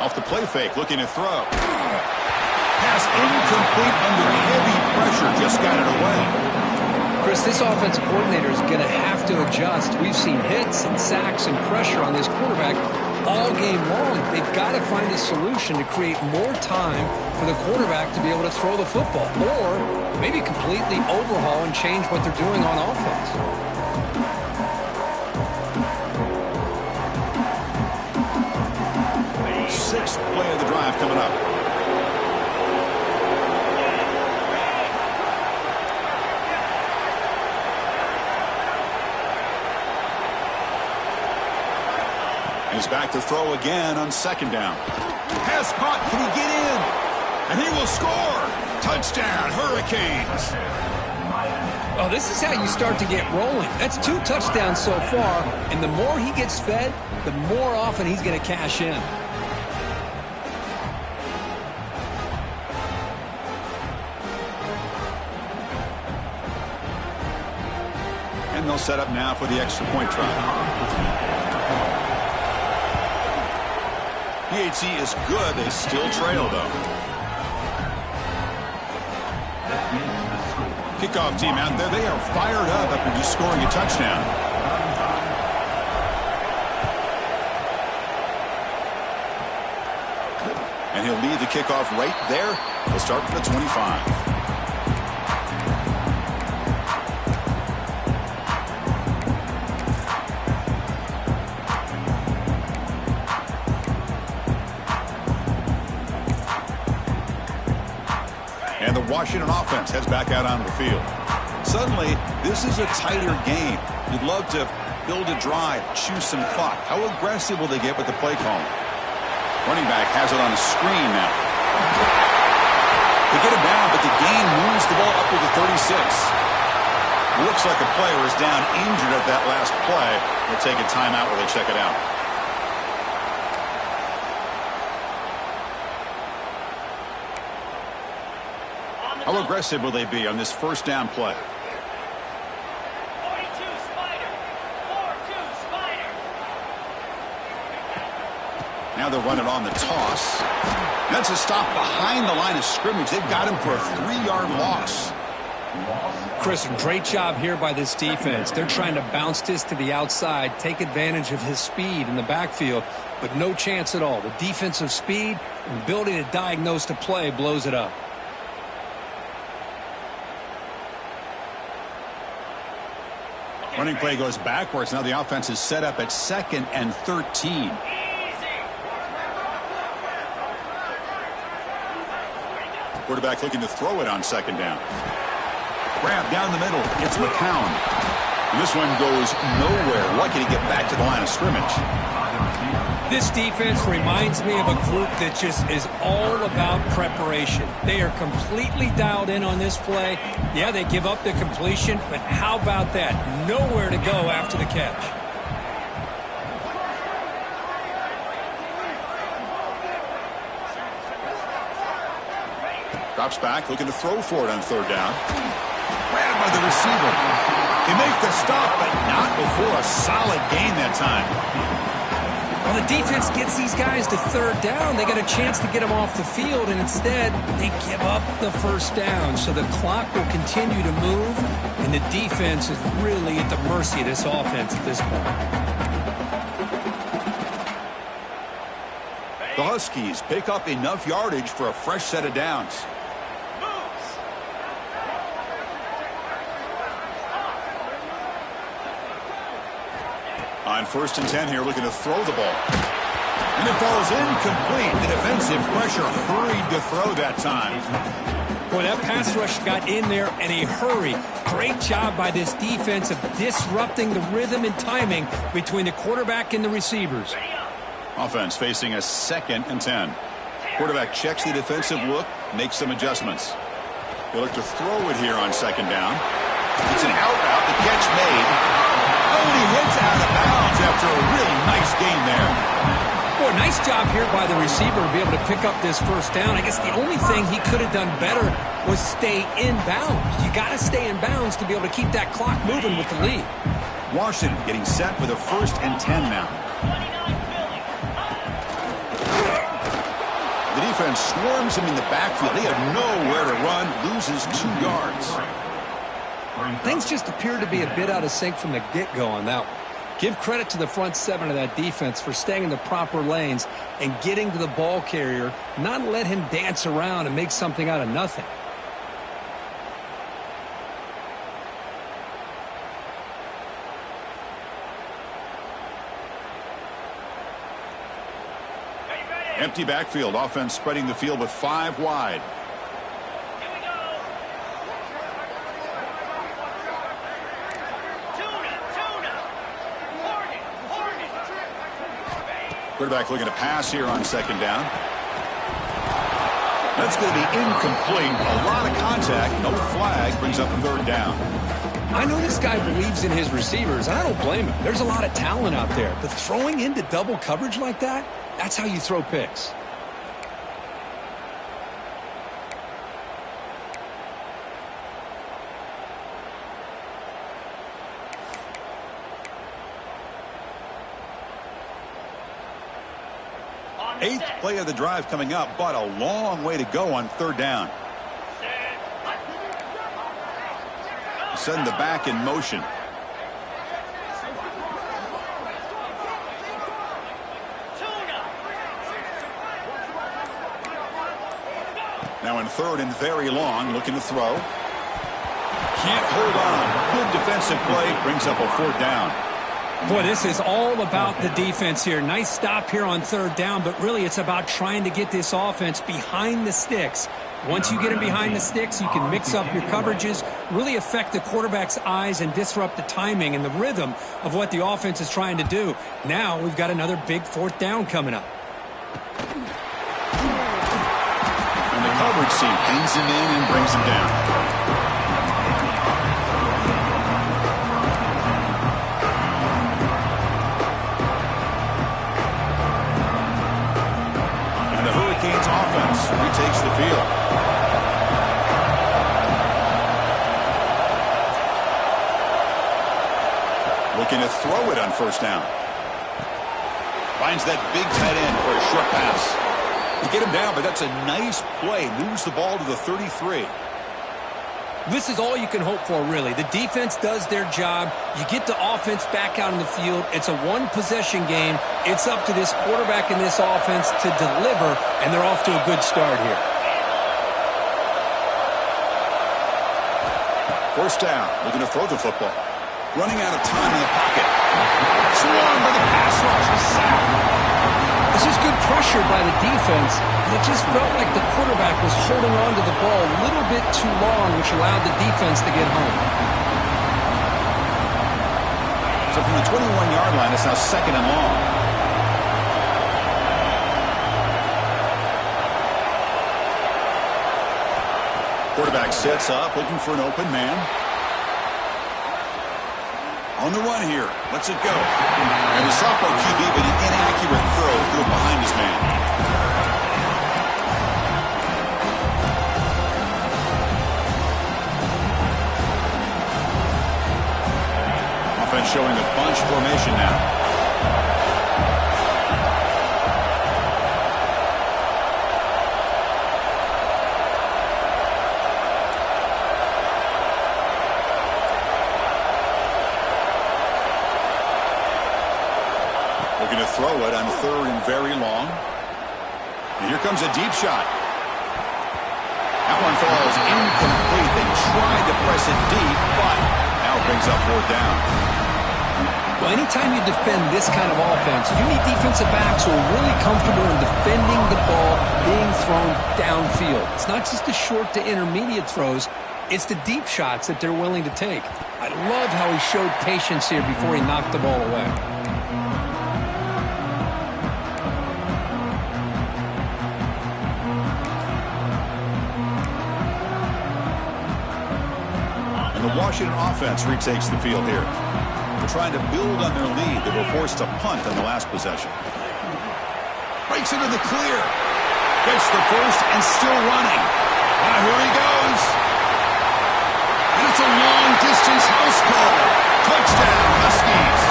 Off the play fake, looking to throw. Pass incomplete under heavy pressure, just got it away. Chris, this offensive coordinator is going to have to adjust. We've seen hits and sacks and pressure on this quarterback all game long. They've got to find a solution to create more time for the quarterback to be able to throw the football, or maybe completely overhaul and change what they're doing on offense. 6th play of the drive coming up. He's back to throw again on 2nd down. Pass caught. Can he get in? And he will score. Touchdown, Hurricanes. Oh, this is how you start to get rolling. That's 2 touchdowns so far, and the more he gets fed, the more often he's going to cash in. And they'll set up now for the extra point try. PHC is good. They still trail, though. Kickoff team out there. They are fired up after just scoring a touchdown. And he'll lead the kickoff right there. He'll start from the 25. And the Washington offense heads back out onto the field. Suddenly, this is a tighter game. You'd love to build a drive, choose some clock. How aggressive will they get with the play call? Running back has it on a screen now. They get it down, but the gain moves the ball up to the 36. Looks like a player is down injured at that last play. They'll take a timeout while they check it out. How aggressive will they be on this first down play? 42 Spider. 4-2 Spider. Now they'll run it on the toss. That's a stop behind the line of scrimmage. They've got him for a 3-yard loss. Chris, great job here by this defense. They're trying to bounce this to the outside, take advantage of his speed in the backfield, but no chance at all. The defensive speed and ability to diagnose the play blows it up. Running play goes backwards. Now the offense is set up at 2nd and 13. Quarterback looking to throw it on 2nd down. Grab down the middle. It's McCown. And this one goes nowhere. Lucky to get back to the line of scrimmage. This defense reminds me of a group that just is all about preparation. They are completely dialed in on this play. Yeah, they give up the completion, but how about that? Nowhere to go after the catch. Drops back, looking to throw for it on 3rd down. Grabbed by the receiver. He makes the stop, but not before a solid gain that time. Well, the defense gets these guys to 3rd down. They got a chance to get them off the field, and instead they give up the first down. So the clock will continue to move, and the defense is really at the mercy of this offense at this point. The Huskies pick up enough yardage for a fresh set of downs. On 1st and 10 here, looking to throw the ball. And it falls incomplete. The defensive pressure hurried to throw that time. Boy, that pass rush got in there in a hurry. Great job by this defense of disrupting the rhythm and timing between the quarterback and the receivers. Offense facing a 2nd and 10. Quarterback checks the defensive look, makes some adjustments. He'll look to throw it here on 2nd down. It's an out route, the catch made. Oh, and he heads out of bounds after a really nice gain there. Boy, nice job here by the receiver to be able to pick up this 1st down. I guess the only thing he could have done better was stay in bounds. You got to stay in bounds to be able to keep that clock moving with the lead. Washington getting set with a 1st and 10 now. The defense swarms him in the backfield. They have nowhere to run, loses 2 yards. Things just appear to be a bit out of sync from the get-go on that one. Give credit to the front 7 of that defense for staying in the proper lanes and getting to the ball carrier, not let him dance around and make something out of nothing. Empty backfield, offense spreading the field with 5 wide. Quarterback looking to pass here on 2nd down. That's going to be incomplete. A lot of contact. No flag. Brings up a 3rd down. I know this guy believes in his receivers, and I don't blame him. There's a lot of talent out there. But throwing into double coverage like that, that's how you throw picks. Eighth play of the drive coming up, but a long way to go on 3rd down. Send the back in motion. Now in 3rd and very long, looking to throw. Can't hold on. Good defensive play, brings up a 4th down. Boy, this is all about the defense here. Nice stop here on 3rd down, but really it's about trying to get this offense behind the sticks. Once you get them behind the sticks, you can mix up your coverages, really affect the quarterback's eyes and disrupt the timing and the rhythm of what the offense is trying to do. Now we've got another big 4th down coming up. And the coverage team pins him in and brings him down. Offense retakes the field. Looking to throw it on 1st down. Finds that big tight end for a short pass. You get him down, but that's a nice play. Moves the ball to the 33. This is all you can hope for, really. The defense does their job. You get the offense back out in the field. It's a 1-possession game. It's up to this quarterback and this offense to deliver, and they're off to a good start here. 1st down, looking to throw the football. Running out of time in the pocket. Swung by the pass rush. Sack. This is good pressure by the defense, but it just felt like the quarterback was holding on to the ball a little bit too long, which allowed the defense to get home. So from the 21-yard line, it's now 2nd and long. Quarterback sets up, looking for an open man. On the run here. Lets it go. And the sophomore QB with an inaccurate throw threw it behind his man. Offense showing a bunch formation now. Looking to throw it on 3rd and very long. And here comes a deep shot. That one falls incomplete. They tried to press it deep, but now it brings up 4th down. Well, anytime you defend this kind of offense, you need defensive backs who are really comfortable in defending the ball being thrown downfield. It's not just the short to intermediate throws, it's the deep shots that they're willing to take. I love how he showed patience here before he knocked the ball away. And the Washington offense retakes the field here. They're trying to build on their lead. They were forced to punt on the last possession. Breaks into the clear. Gets the first and still running. Now here he goes. And it's a long-distance house call. Touchdown, Huskies.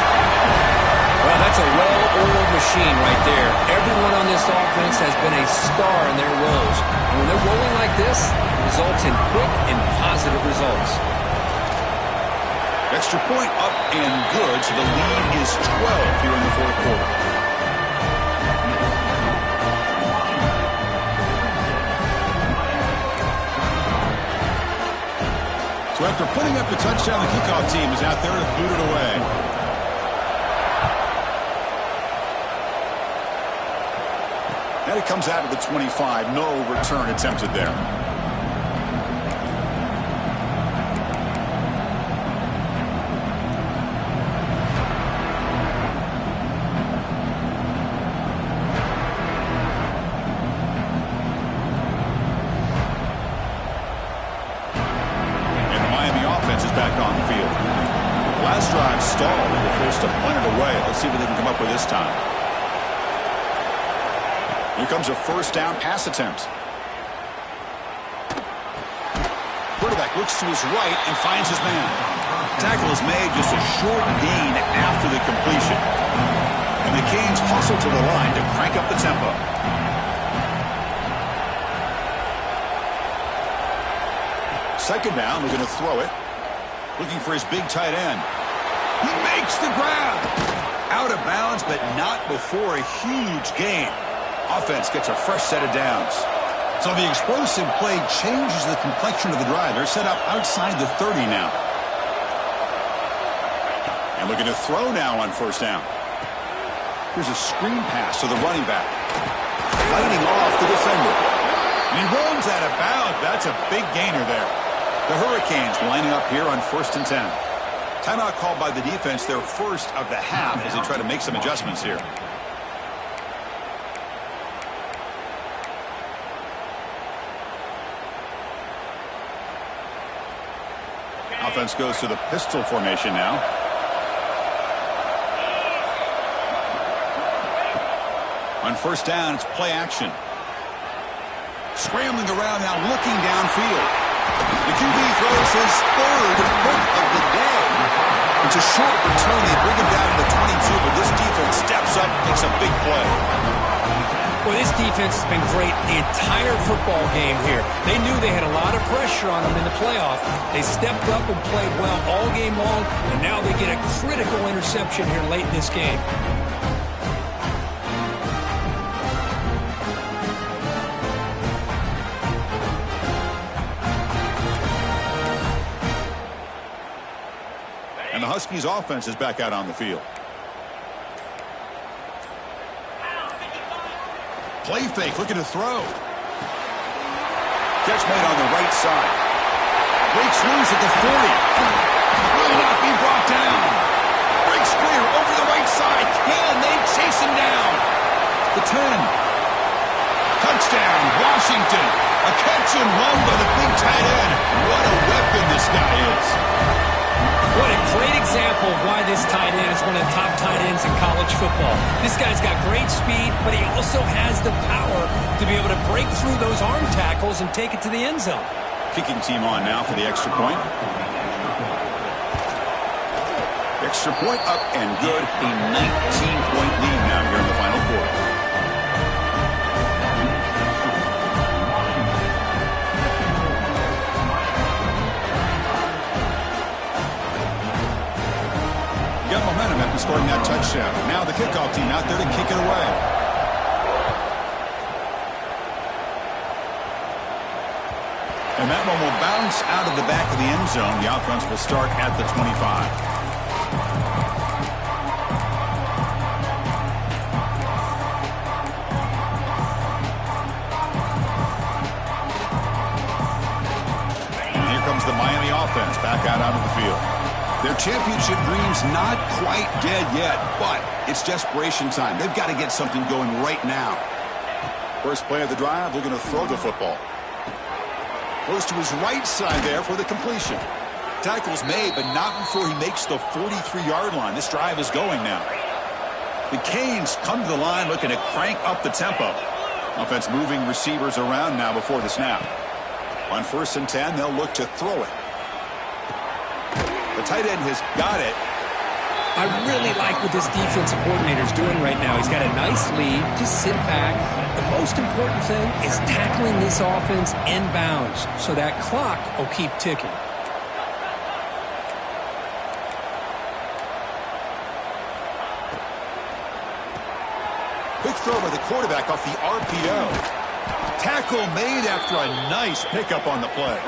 Well, that's a well-oiled machine right there. Everyone on this offense has been a star in their roles. And when they're rolling like this, it results in quick and positive results. Extra point up and good, so the lead is 12 here in the fourth quarter. So after putting up the touchdown, the kickoff team is out there to boot it away. And it comes out of the 25. No return attempted there. Back on the field. Last drive stalled. They were forced to punt it away. Let's see what they can come up with this time. Here comes a first down pass attempt. Quarterback looks to his right and finds his man. Tackle is made, just a short gain after the completion. And the Canes hustle to the line to crank up the tempo. Second down, they're going to throw it. Looking for his big tight end. He makes the grab. Out of bounds, but not before a huge gain. Offense gets a fresh set of downs. So the explosive play changes the complexion of the drive. They're set up outside the 30 now. And looking to throw now on first down. Here's a screen pass to the running back. Fighting off the defender. And he runs out of bounds. That's a big gainer there. The Hurricanes lining up here on 1st and 10. Timeout called by the defense, their first of the half, as they try to make some adjustments here. Offense goes to the pistol formation now. On first down, it's play action. Scrambling around now, looking downfield. The QB throws his third hit of the day. It's a short return. They bring him down to the 22, but this defense steps up, makes a big play. Well, this defense has been great the entire football game here. They knew they had a lot of pressure on them in the playoff. They stepped up and played well all game long, and now they get a critical interception here late in this game. And the Huskies offense is back out on the field. Play fake, looking to throw. Catch made on the right side. Breaks loose at the 40. Will not be brought down. Breaks clear over the right side. Can they chase him down? The 10. Touchdown, Washington. A catch and run by the big tight end. What a weapon this guy is. What a great example of why this tight end is one of the top tight ends in college football. This guy's got great speed, but he also has the power to be able to break through those arm tackles and take it to the end zone. Kicking team on now for the extra point. Extra point up and good. A 19-point lead now here in the final quarter. Got momentum after scoring that touchdown. Now the kickoff team out there to kick it away. And that one will bounce out of the back of the end zone. The offense will start at the 25. Their championship dream's not quite dead yet, but it's desperation time. They've got to get something going right now. First play of the drive, they're going to throw the football. Goes to his right side there for the completion. Tackle's made, but not before he makes the 43-yard line. This drive is going now. The Canes come to the line looking to crank up the tempo. Offense moving receivers around now before the snap. On 1st and 10, they'll look to throw it. The tight end has got it. I really like what this defensive coordinator is doing right now. He's got a nice lead. Just sit back. The most important thing is tackling this offense inbounds so that clock will keep ticking. Quick throw by the quarterback off the RPO. Tackle made after a nice pickup on the play.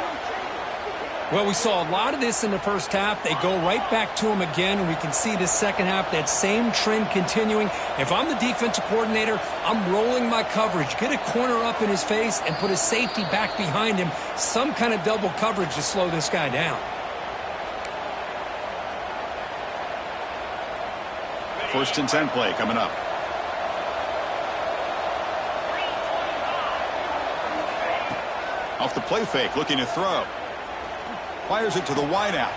Well, we saw a lot of this in the first half. They go right back to him again, and we can see the second half, that same trend continuing. If I'm the defensive coordinator, I'm rolling my coverage. Get a corner up in his face and put a safety back behind him. Some kind of double coverage to slow this guy down. First and 10 play coming up. Off the play fake, looking to throw. Fires it to the wideout.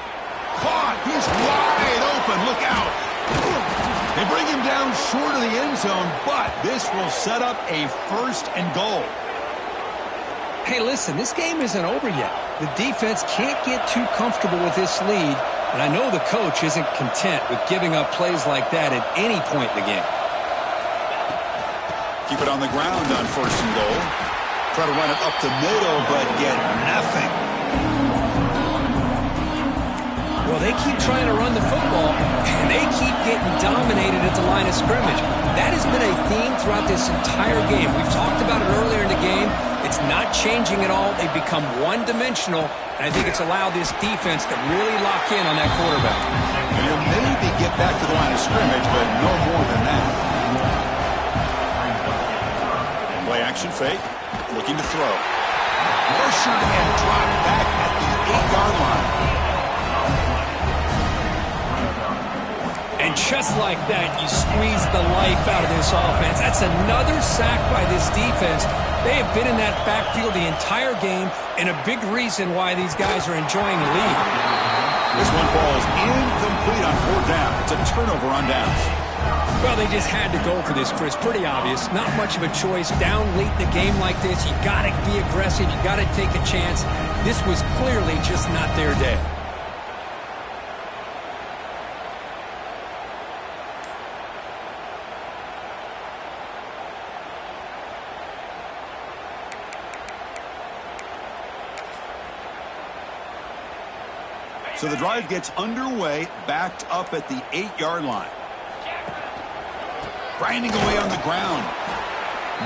Caught! He's wide open. Look out! They bring him down short of the end zone, but this will set up a 1st and goal. Hey, listen, this game isn't over yet. The defense can't get too comfortable with this lead, and I know the coach isn't content with giving up plays like that at any point in the game. Keep it on the ground on 1st and goal. Try to run it up the middle, but get nothing. Well, they keep trying to run the football, and they keep getting dominated at the line of scrimmage. That has been a theme throughout this entire game. We've talked about it earlier in the game. It's not changing at all. They've become one-dimensional, and I think it's allowed this defense to really lock in on that quarterback. And he'll maybe get back to the line of scrimmage, but no more than that. Play action fake. Looking to throw. Pressured and dropped back at the 8-yard line. And just like that, you squeeze the life out of this offense. That's another sack by this defense. They have been in that backfield the entire game, and a big reason why these guys are enjoying the lead. This one falls incomplete on 4th down. It's a turnover on downs. Well, they just had to go for this, Chris. Pretty obvious. Not much of a choice. Down late in the game like this, you got to be aggressive. You got to take a chance. This was clearly just not their day. So the drive gets underway, backed up at the 8-yard line. Grinding away on the ground.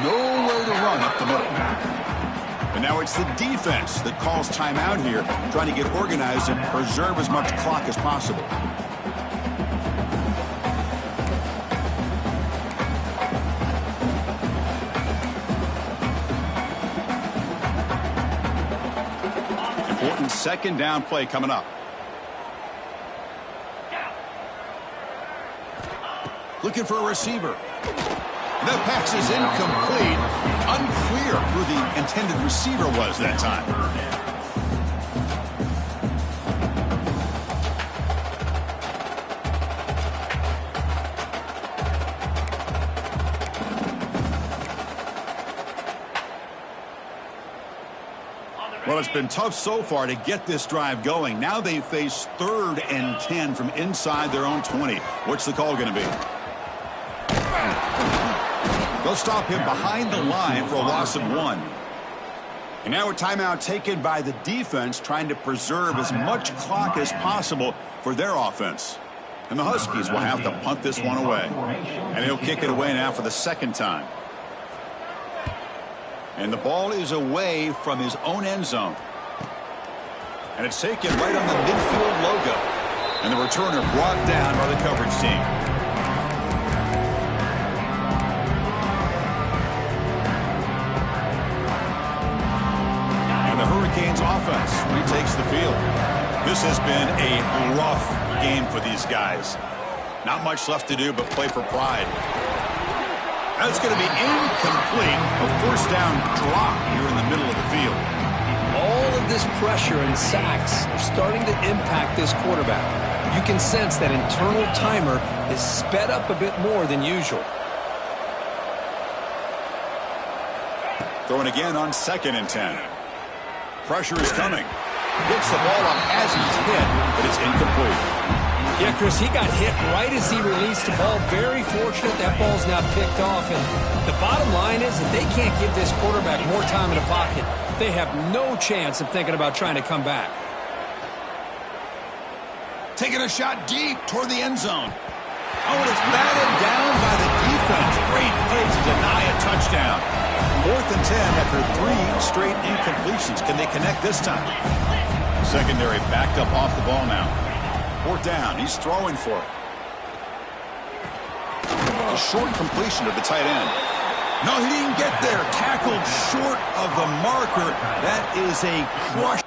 Nowhere to run up the middle. And now it's the defense that calls timeout here, trying to get organized and preserve as much clock as possible. Important 2nd down play coming up. Looking for a receiver. That pass is incomplete. Unclear who the intended receiver was that time. Well, it's been tough so far to get this drive going. Now they face 3rd and 10 from inside their own 20. What's the call going to be? They'll stop him behind the line for a loss of 1. And now a timeout taken by the defense, trying to preserve as much clock as possible for their offense. And the Huskies will have to punt this one away. And he'll kick it away now for the 2nd time. And the ball is away from his own end zone. And it's taken right on the midfield logo. And the returner brought down by the coverage team. And the Hurricanes offense retakes the field. This has been a rough game for these guys. Not much left to do but play for pride. That's going to be incomplete. A first down drop here in the middle of the field. All of this pressure and sacks are starting to impact this quarterback. You can sense that internal timer is sped up a bit more than usual. Throwing again on 2nd and 10. Pressure is coming. Gets the ball up as he's hit, but it's incomplete. Yeah, Chris, he got hit right as he released the ball. Very fortunate that ball's now picked off. And the bottom line is that they can't give this quarterback more time in the pocket. They have no chance of thinking about trying to come back. Taking a shot deep toward the end zone. Oh, and it's batted down by the defense. Great play to deny a touchdown. 4th and 10 after 3 straight incompletions. Can they connect this time? Secondary backed up off the ball now. 4th down. He's throwing for it. A short completion to the tight end. No, he didn't get there. Tackled short of the marker. That is a crush.